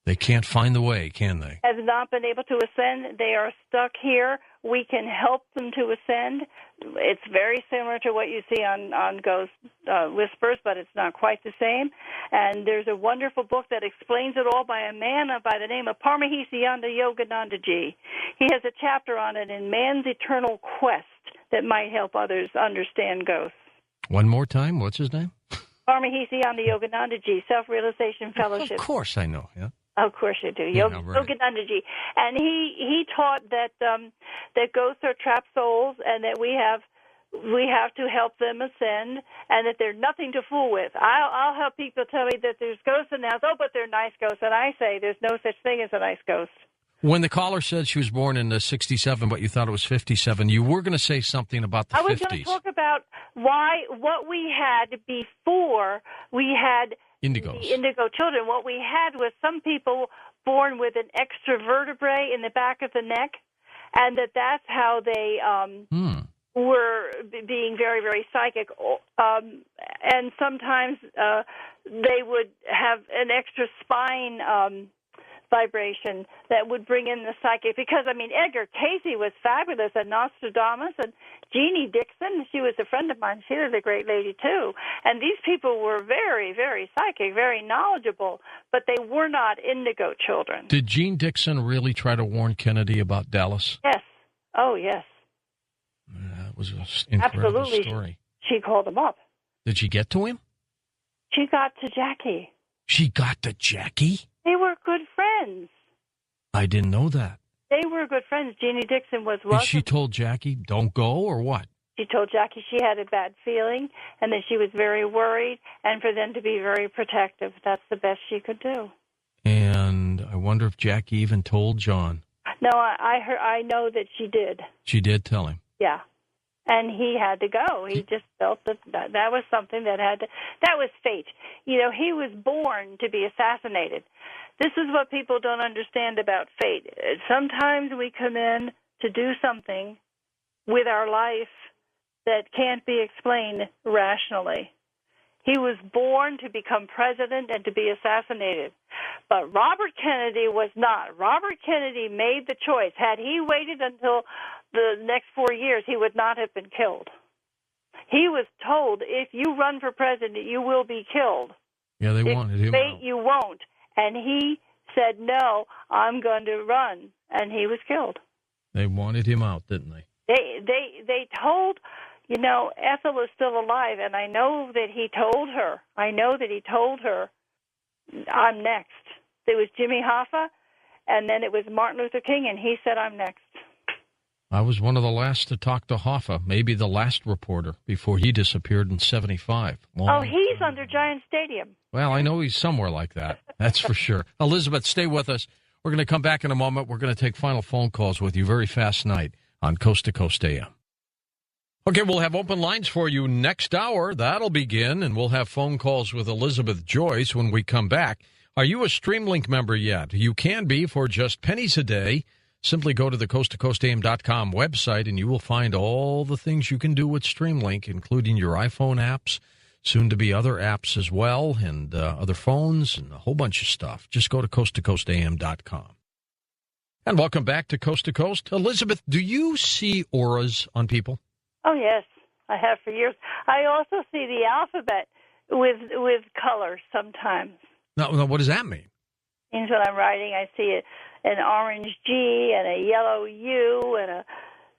They can't find the way, can they? Have not been able to ascend. They are stuck here. We can help them to ascend. It's very similar to what you see on Ghost Whispers, but it's not quite the same. And there's a wonderful book that explains it all by a man by the name of Paramahansa Yoganandaji. He has a chapter on it in Man's Eternal Quest that might help others understand ghosts. One more time, what's his name? Paramahansa Yoganandaji, Self-Realization Fellowship. Of course I know, yeah. Of course you do. Yoganandaji. And he taught that that ghosts are trapped souls and that we have to help them ascend and that they're nothing to fool with. I'll help people tell me that there's ghosts in the house. Oh, but they're nice ghosts. And I say there's no such thing as a nice ghost. When the caller said she was born in 67, but you thought it was 57, you were going to say something about the 50s. I was going to talk about what we had before we had Indigos. The indigo children. What we had was some people born with an extra vertebrae in the back of the neck, and that's how they were being very, very psychic. And sometimes they would have an extra spine vibration that would bring in the psychic. Because, Edgar Casey was fabulous, and Nostradamus, and Jeannie Dixon, she was a friend of mine. She was a great lady, too. And these people were very, very psychic, very knowledgeable, but they were not indigo children. Did Jean Dixon really try to warn Kennedy about Dallas? Yes. Oh, yes. That was an incredible story. She called him up. Did she get to him? She got to Jackie. She got to Jackie? They were good friends. I didn't know that. They were good friends. Jeannie Dixon was. And she told Jackie, don't go, or what? She told Jackie she had a bad feeling and that she was very worried and for them to be very protective. That's the best she could do. And I wonder if Jackie even told John. No, I know that she did. She did tell him? Yeah. And he had to go. He just felt that was something that was fate. He was born to be assassinated. This is what people don't understand about fate. Sometimes we come in to do something with our life that can't be explained rationally. He was born to become president and to be assassinated. But Robert Kennedy was not. Robert Kennedy made the choice. Had he waited until the next 4 years, he would not have been killed. He was told, if you run for president, you will be killed. Yeah, they wanted him out. You won't. And he said, no, I'm going to run. And he was killed. They wanted him out, didn't they? They told, Ethel is still alive, and I know that he told her. I'm next. There was Jimmy Hoffa, and then it was Martin Luther King, and he said, I'm next. I was one of the last to talk to Hoffa, maybe the last reporter before he disappeared in 1975. He's under Giant Stadium. Well, I know he's somewhere like that. That's for sure. Elizabeth, stay with us. We're going to come back in a moment. We're going to take final phone calls with you. Very fast night on Coast to Coast AM. Okay, we'll have open lines for you next hour. That'll begin, and we'll have phone calls with Elizabeth Joyce when we come back. Are you a Streamlink member yet? You can be for just pennies a day. Simply go to the coasttocoastam.com website, and you will find all the things you can do with Streamlink, including your iPhone apps, soon to be other apps as well, and other phones, and a whole bunch of stuff. Just go to coasttocoastam.com. And welcome back to Coast to Coast. Elizabeth, do you see auras on people? Oh, yes, I have for years. I also see the alphabet with colors sometimes. Now, what does that mean? It means when I'm writing, I see an orange G and a yellow U and a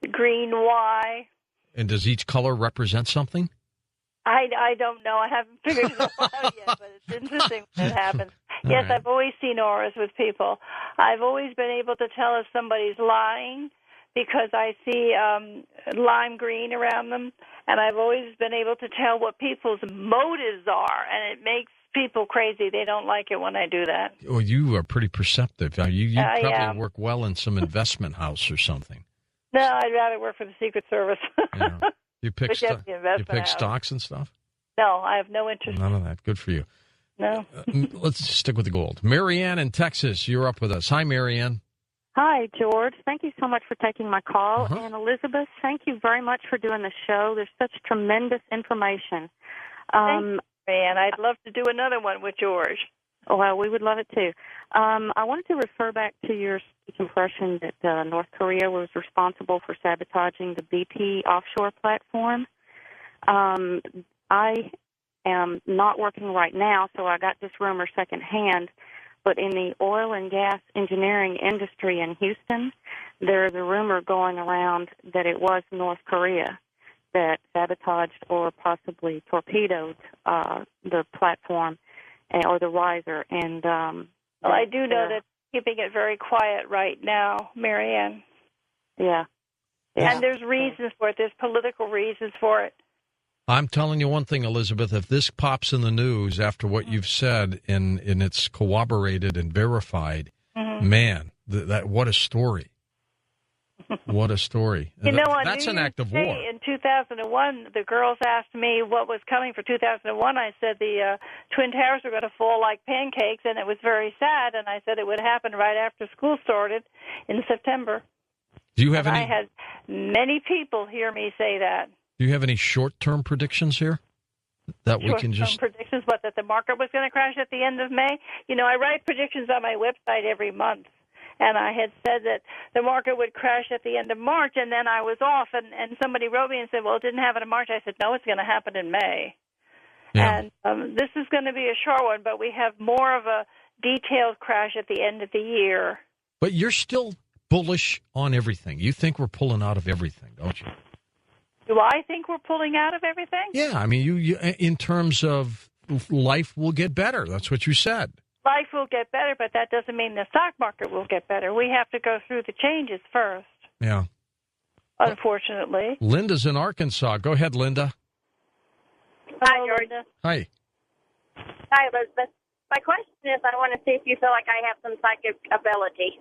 green Y. And does each color represent something? I don't know. I haven't figured it all out yet, but it's interesting when it happens. Yes, right. I've always seen auras with people. I've always been able to tell if somebody's lying because I see lime green around them, and I've always been able to tell what people's motives are, and it makes people crazy. They don't like it when I do that. Well, you are pretty perceptive. You probably work well in some investment house or something. No, I'd rather work for the Secret Service. Yeah. You pick stocks and stuff? No, I have no interest. None of that. Good for you. No. Let's stick with the gold. Marianne in Texas, you're up with us. Hi, Marianne. Hi, George. Thank you so much for taking my call. And Elizabeth, thank you very much for doing the show. There's such tremendous information. Thanks, Marianne. I'd love to do another one with George. Well, we would love it too. I wanted to refer back to your impression that North Korea was responsible for sabotaging the BP offshore platform. I am not working right now, so I got this rumor secondhand. But in the oil and gas engineering industry in Houston, there's a rumor going around that it was North Korea that sabotaged or possibly torpedoed the platform or the riser. And well, I do know that keeping it very quiet right now, Marianne. Yeah. And there's reasons for it. There's political reasons for it. I'm telling you one thing, Elizabeth, if this pops in the news after what you've said and it's corroborated and verified, man, what a story. What a story. That's an act of war. In 2001, the girls asked me what was coming for 2001. I said the Twin Towers were going to fall like pancakes, and it was very sad, and I said it would happen right after school started in September. Do you have any? I had many people hear me say that. Do you have any short-term predictions here that we can just... Short-term predictions, but that the market was going to crash at the end of May? I write predictions on my website every month, and I had said that the market would crash at the end of March, and then I was off, and somebody wrote me and said, well, it didn't happen in March. I said, no, it's going to happen in May. Yeah. And this is going to be a short one, but we have more of a detailed crash at the end of the year. But you're still bullish on everything. You think we're pulling out of everything, don't you? Do I think we're pulling out of everything? Yeah, I mean, you in terms of life will get better. That's what you said. Life will get better, but that doesn't mean the stock market will get better. We have to go through the changes first. Yeah. Unfortunately. Linda's in Arkansas. Go ahead, Linda. Hi, George. Hi. Hi, Elizabeth. My question is, I want to see if you feel like I have some psychic ability.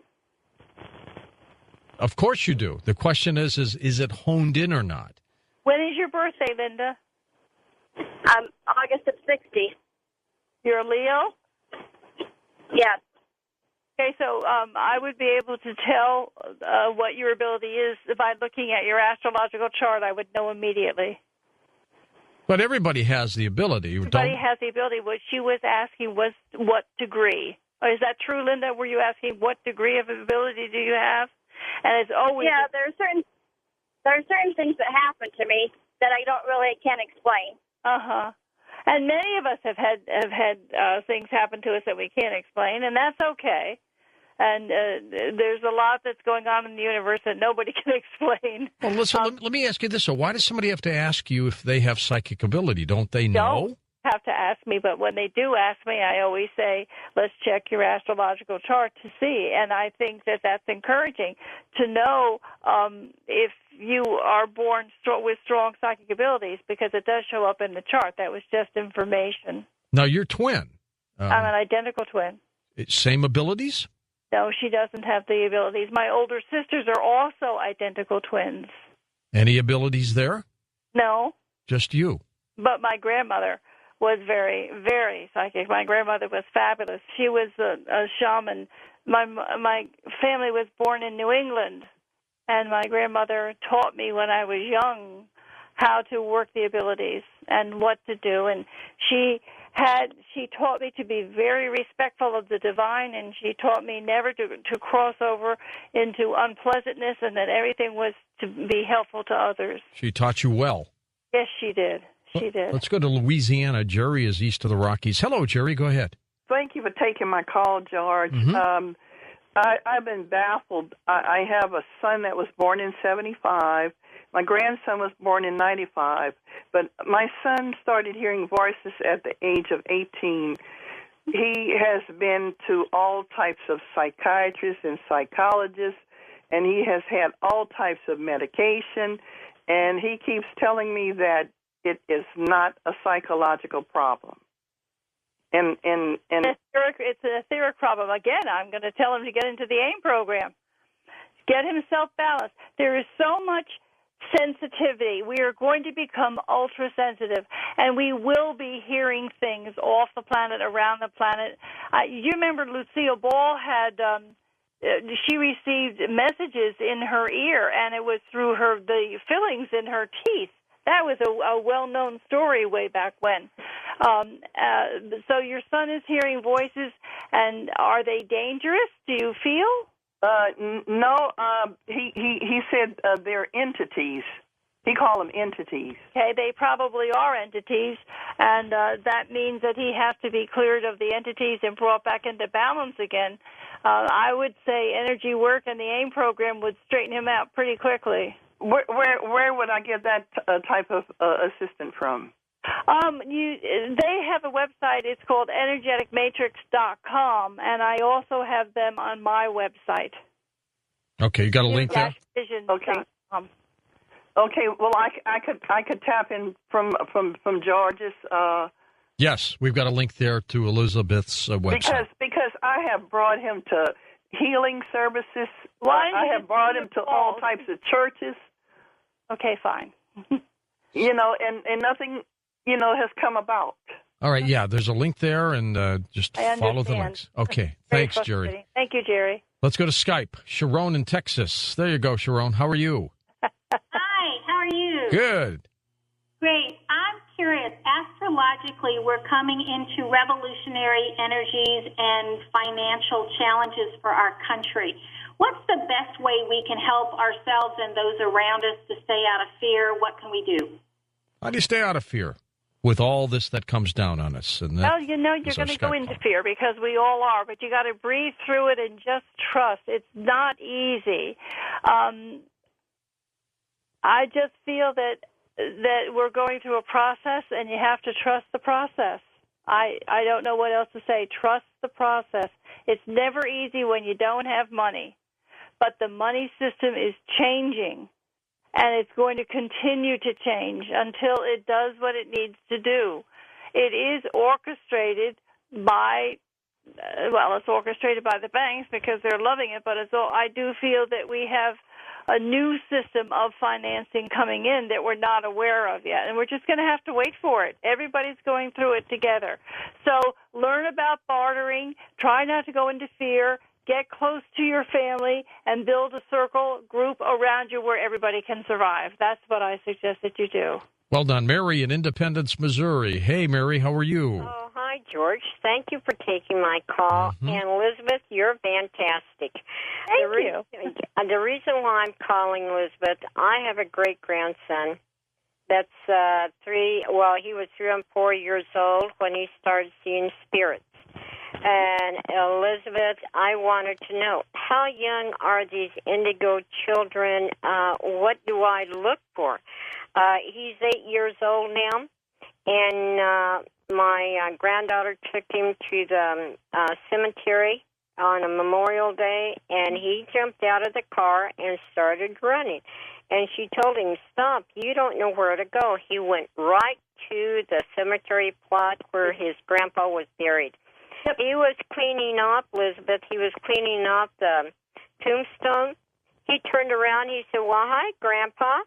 Of course you do. The question is it honed in or not? When is your birthday, Linda? August of 60. You're a Leo? Yes. Okay, so I would be able to tell what your ability is by looking at your astrological chart. I would know immediately. But everybody has the ability. Everybody has the ability. What she was asking was what degree. Is that true, Linda? Were you asking what degree of ability do you have? And it's always there are certain things that happen to me that I can't explain. And many of us have had things happen to us that we can't explain, and that's okay. And there's a lot that's going on in the universe that nobody can explain. Well, listen, let me ask you this. So why does somebody have to ask you if they have psychic ability? Don't they know? Don't have to ask me, but when they do ask me, I always say, let's check your astrological chart to see. And I think that that's encouraging to know if you are born with strong psychic abilities, because it does show up in the chart. That was just information. Now, you're twin. I'm an identical twin. Same abilities? No, she doesn't have the abilities. My older sisters are also identical twins. Any abilities there? No. Just you? But my grandmother was very, very psychic. My grandmother was fabulous. She was a shaman. My family was born in New England, and my grandmother taught me when I was young how to work the abilities and what to do. And she taught me to be very respectful of the divine, and she taught me never to cross over into unpleasantness, and that everything was to be helpful to others. She taught you well. Yes, she did. She did. Let's go to Louisiana. Jerry is east of the Rockies. Hello, Jerry. Go ahead. Thank you for taking my call, George. Mm-hmm. I've been baffled. I have a son that was born in 1975. My grandson was born in 1995. But my son started hearing voices at the age of 18. He has been to all types of psychiatrists and psychologists, and he has had all types of medication. And he keeps telling me that it is not a psychological problem. And it's an etheric problem. Again, I'm going to tell him to get into the AIM program. Get himself balanced. There is so much sensitivity. We are going to become ultra-sensitive, and we will be hearing things off the planet, around the planet. You remember Lucille Ball had... she received messages in her ear, and it was through the fillings in her teeth. That was a well-known story way back when. So your son is hearing voices, and are they dangerous? Do you feel? No. He said they're entities. He called them entities. Okay, they probably are entities, and that means that he has to be cleared of the entities and brought back into balance again. I would say energy work and the AIM program would straighten him out pretty quickly. Where would I get that type of assistant from? They have a website. It's called energeticmatrix.com, and I also have them on my website. Okay, you got a link there? Okay. Okay. Well, I could tap in from George's. Yes, we've got a link there to Elizabeth's website. Because I have brought him to healing services. I have brought him to all types of churches. Okay, fine. And nothing, has come about. All right, yeah, there's a link there, and just follow the links. Okay, thanks, Jerry. Thank you, Jerry. Let's go to Skype. Sharon in Texas. There you go, Sharon. How are you? Hi, how are you? Good. Great. I'm curious. Astrologically, we're coming into revolutionary energies and financial challenges for our country. What's the best way we can help ourselves and those around us to stay out of fear? What can we do? How do you stay out of fear with all this that comes down on us? And well, you're going to go into fear because we all are, but you got to breathe through it and just trust. It's not easy. I just feel that we're going through a process, and you have to trust the process. I don't know what else to say. Trust the process. It's never easy when you don't have money, but the money system is changing, and it's going to continue to change until it does what it needs to do. It is orchestrated by, it's orchestrated by the banks because they're loving it, but I do feel that we have a new system of financing coming in that we're not aware of yet, and we're just going to have to wait for it. Everybody's going through it together. So learn about bartering, try not to go into fear, get close to your family, and build a group around you where everybody can survive. That's what I suggest that you do. Well done. Mary in Independence, Missouri. Hey, Mary, how are you? Oh, hi, George. Thank you for taking my call. Mm-hmm. And, Elizabeth, you're fantastic. Thank you. The reason why I'm calling, Elizabeth, I have a great-grandson That's three. Well, he was 3 and 4 years old when he started seeing spirits. And Elizabeth, I wanted to know, how young are these indigo children? What do I look for? He's 8 years old now, and my granddaughter took him to the cemetery on a Memorial Day, and he jumped out of the car and started running. And she told him, stop, you don't know where to go. He went right to the cemetery plot where his grandpa was buried. Yep. He was cleaning up, Elizabeth, he was cleaning up the tombstone. He turned around, he said, well, hi, Grandpa.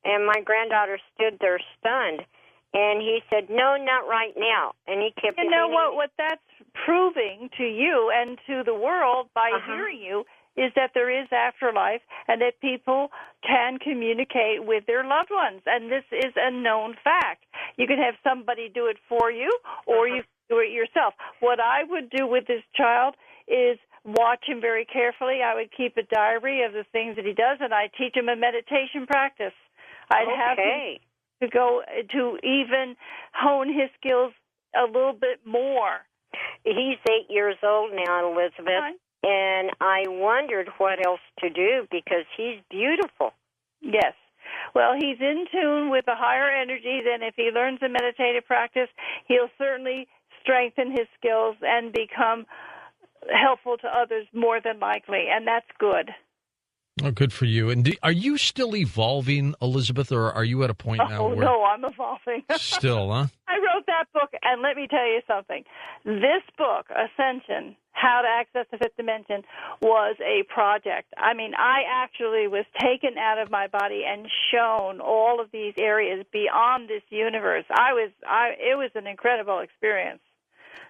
And my granddaughter stood there stunned. And he said, no, not right now. And he kept... You know what that's proving to you and to the world by hearing you is that there is afterlife and that people can communicate with their loved ones. And this is a known fact. You can have somebody do it for you, or you can do it yourself. What I would do with this child is watch him very carefully. I would keep a diary of the things that he does, and I'd teach him a meditation practice. I'd have him to go to even hone his skills a little bit more. He's 8 years old now, Elizabeth, and I wondered what else to do because he's beautiful. Yes. Well, he's in tune with the higher energies, and if he learns a meditative practice, he'll certainly strengthen his skills and become helpful to others more than likely, and that's good. Oh, good for you. And are you still evolving, Elizabeth, or are you at a point now where... No, I'm evolving. Still, huh? I wrote that book, and let me tell you something. This book, Ascension, How to Access the Fifth Dimension, was a project. I mean, I actually was taken out of my body and shown all of these areas beyond this universe. It was an incredible experience.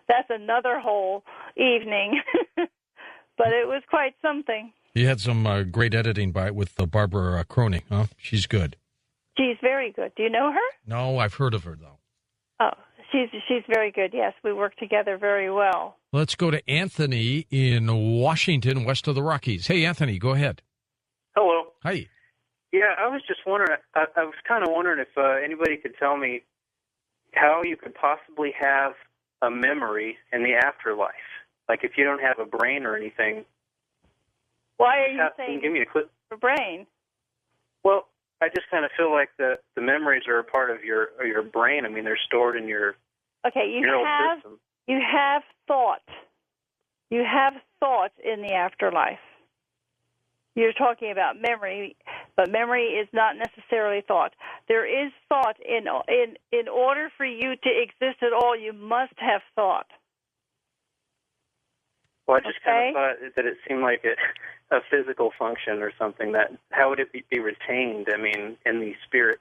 That's another whole evening, but it was quite something. You had some great editing with Barbara Croning, huh? She's good. She's very good. Do you know her? No, I've heard of her, though. Oh, she's very good, yes. We work together very well. Let's go to Anthony in Washington, west of the Rockies. Hey, Anthony, go ahead. Hello. Hi. Yeah, I was just wondering, I was kind of wondering if anybody could tell me how you could possibly have a memory in the afterlife. Like if you don't have a brain or anything. Why are you saying give me a clip? A brain? Well, I just kind of feel like the memories are a part of your brain. I mean, they're stored in your neural system. You have thought. You have thought in the afterlife. You're talking about memory, but memory is not necessarily thought. There is thought. In order for you to exist at all, you must have thought. Well, I just kind of thought that it seemed like a physical function or something. That how would it be retained? I mean, in the spirit.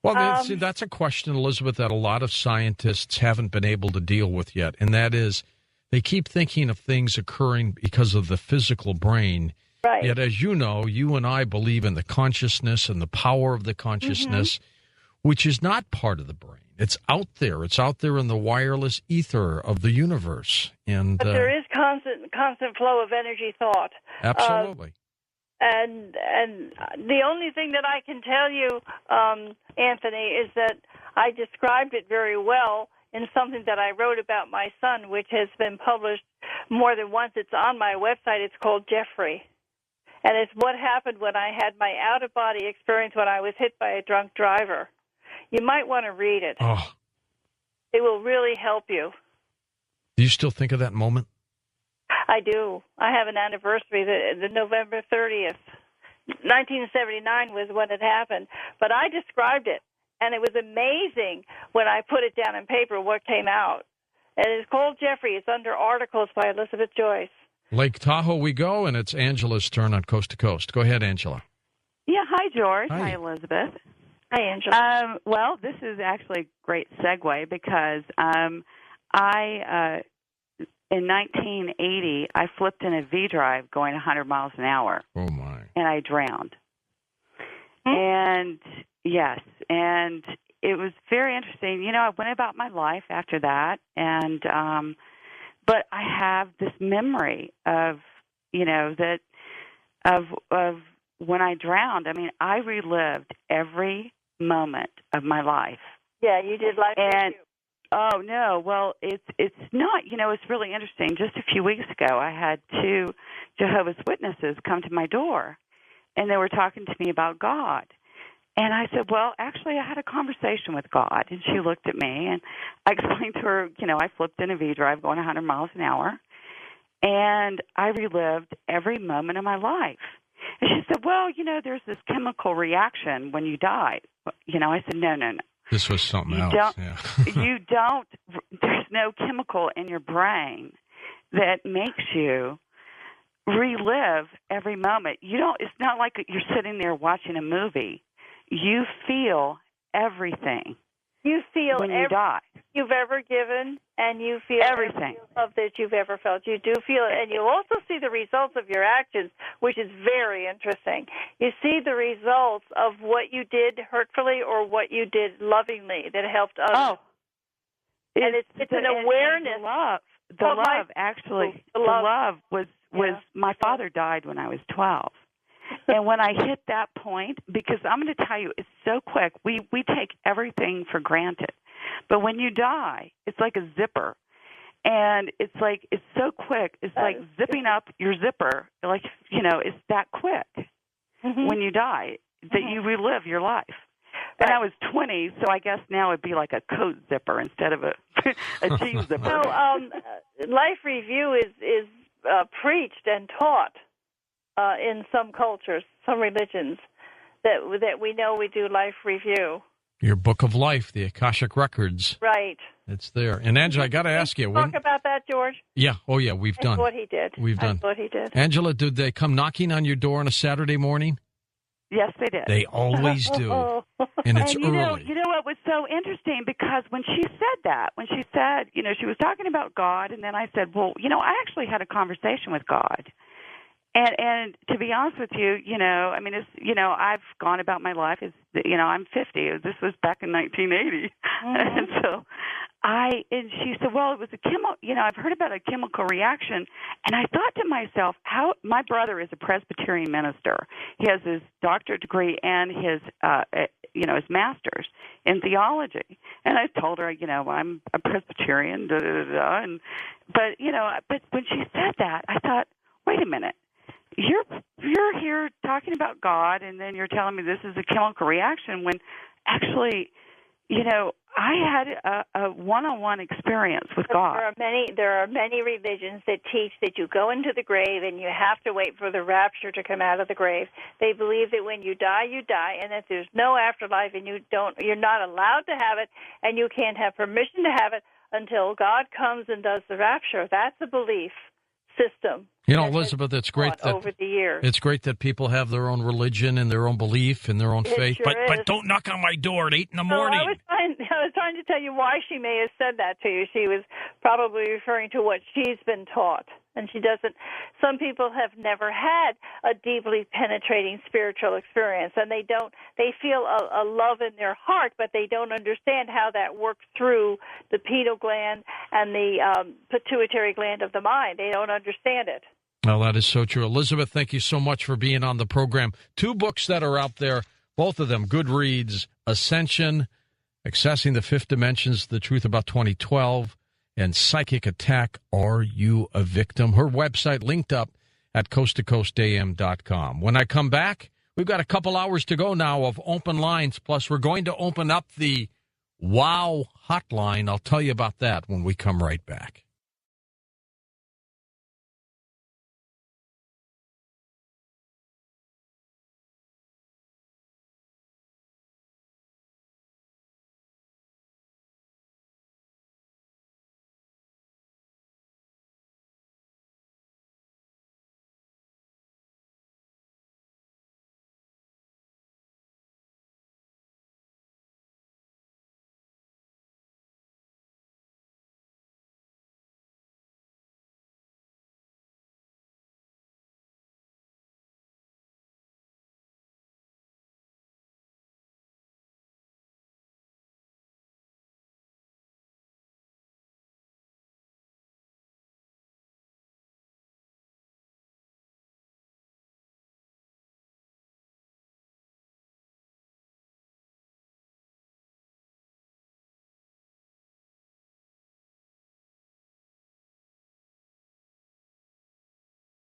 Well, that's a question, Elizabeth, that a lot of scientists haven't been able to deal with yet, and that is they keep thinking of things occurring because of the physical brain. Right. Yet, as you know, you and I believe in the consciousness and the power of the consciousness, which is not part of the brain. It's out there. It's out there in the wireless ether of the universe. And but there is constant flow of energy thought. Absolutely. And the only thing that I can tell you, Anthony, is that I described it very well in something that I wrote about my son, which has been published more than once. It's on my website. It's called Jeffrey. And it's what happened when I had my out-of-body experience when I was hit by a drunk driver. You might want to read it. Oh. It will really help you. Do you still think of that moment? I do. I have an anniversary, the November 30th. 1979 was when it happened. But I described it, and it was amazing when I put it down on paper what came out. And it's called Jeffrey. It's under articles by Elizabeth Joyce. Lake Tahoe we go, and it's Angela's turn on Coast to Coast. Go ahead, Angela. Yeah, hi, George. Hi, Elizabeth. Hi, Angela. Well, this is actually a great segue because in 1980, I flipped in a V-drive going 100 miles an hour. Oh, my. And I drowned. And, yes, and it was very interesting. You know, I went about my life after that, and but I have this memory of, you know, of when I drowned. I mean, I relived every moment of my life. Yeah, you did life review. Oh, no. Well, it's not, it's really interesting. Just a few weeks ago, I had 2 Jehovah's Witnesses come to my door, and they were talking to me about God. And I said, well, actually, I had a conversation with God. And she looked at me, and I explained to her, I flipped in a V-drive going 100 miles an hour, and I relived every moment of my life. And she said, well, there's this chemical reaction when you die. I said, no. This was something else. There's no chemical in your brain that makes you relive every moment. It's not like you're sitting there watching a movie. You feel everything. You feel when you die. You've ever given, and you feel everything of that you've ever felt. You do feel it, and you also see the results of your actions, which is very interesting. You see the results of what you did hurtfully or what you did lovingly that helped others. Oh, and it's an awareness. The love was my father died when I was 12. And when I hit that point, because I'm going to tell you, it's so quick. We take everything for granted. But when you die, it's like a zipper. And it's so quick. It's like zipping up your zipper. It's that quick when you die that you relive your life. And I was 20, so I guess now it'd be like a coat zipper instead of a jeans zipper. So, life review is preached and taught in some cultures, some religions, that we know we do life review. Your Book of Life, the Akashic Records. Right. It's there. And, Angela, I got to ask you. Talk about that, George? Yeah. Oh, yeah, we've done. That's what he did. We've done. That's what he did. Angela, did they come knocking on your door on a Saturday morning? Yes, they did. They always do. And it's early. You know what was so interesting? Because when she said that, she was talking about God, and then I said, well, I actually had a conversation with God. And to be honest with you, I've gone about my life as, I'm 50. This was back in 1980. Mm-hmm. And she said, well, it was I've heard about a chemical reaction. And I thought to myself, my brother is a Presbyterian minister. He has his doctorate degree and his master's in theology. And I told her, I'm a Presbyterian, but when she said that, I thought, wait a minute. You're here talking about God, and then you're telling me this is a chemical reaction when actually, I had a one-on-one experience with God. There are many religions that teach that you go into the grave and you have to wait for the rapture to come out of the grave. They believe that when you die, and that there's no afterlife, and you're not allowed to have it, and you can't have permission to have it until God comes and does the rapture. That's a belief system. Elizabeth, it's great that over the years. It's great that people have their own religion and their own belief and their own faith. Sure but don't knock on my door at 8 in the morning. I was trying to tell you why she may have said that to you. She was probably referring to what she's been taught. And she doesn't. Some people have never had a deeply penetrating spiritual experience, and they feel a love in their heart, but they don't understand how that works through the pineal gland and the pituitary gland of the mind. They don't understand it. Well, that is so true. Elizabeth, thank you so much for being on the program. 2 books that are out there, both of them good reads: Ascension, Accessing the Fifth Dimensions, The Truth About 2012, and Psychic Attack, Are You a Victim? Her website linked up at coasttocoastam.com. When I come back, we've got a couple hours to go now of open lines, plus we're going to open up the WOW hotline. I'll tell you about that when we come right back.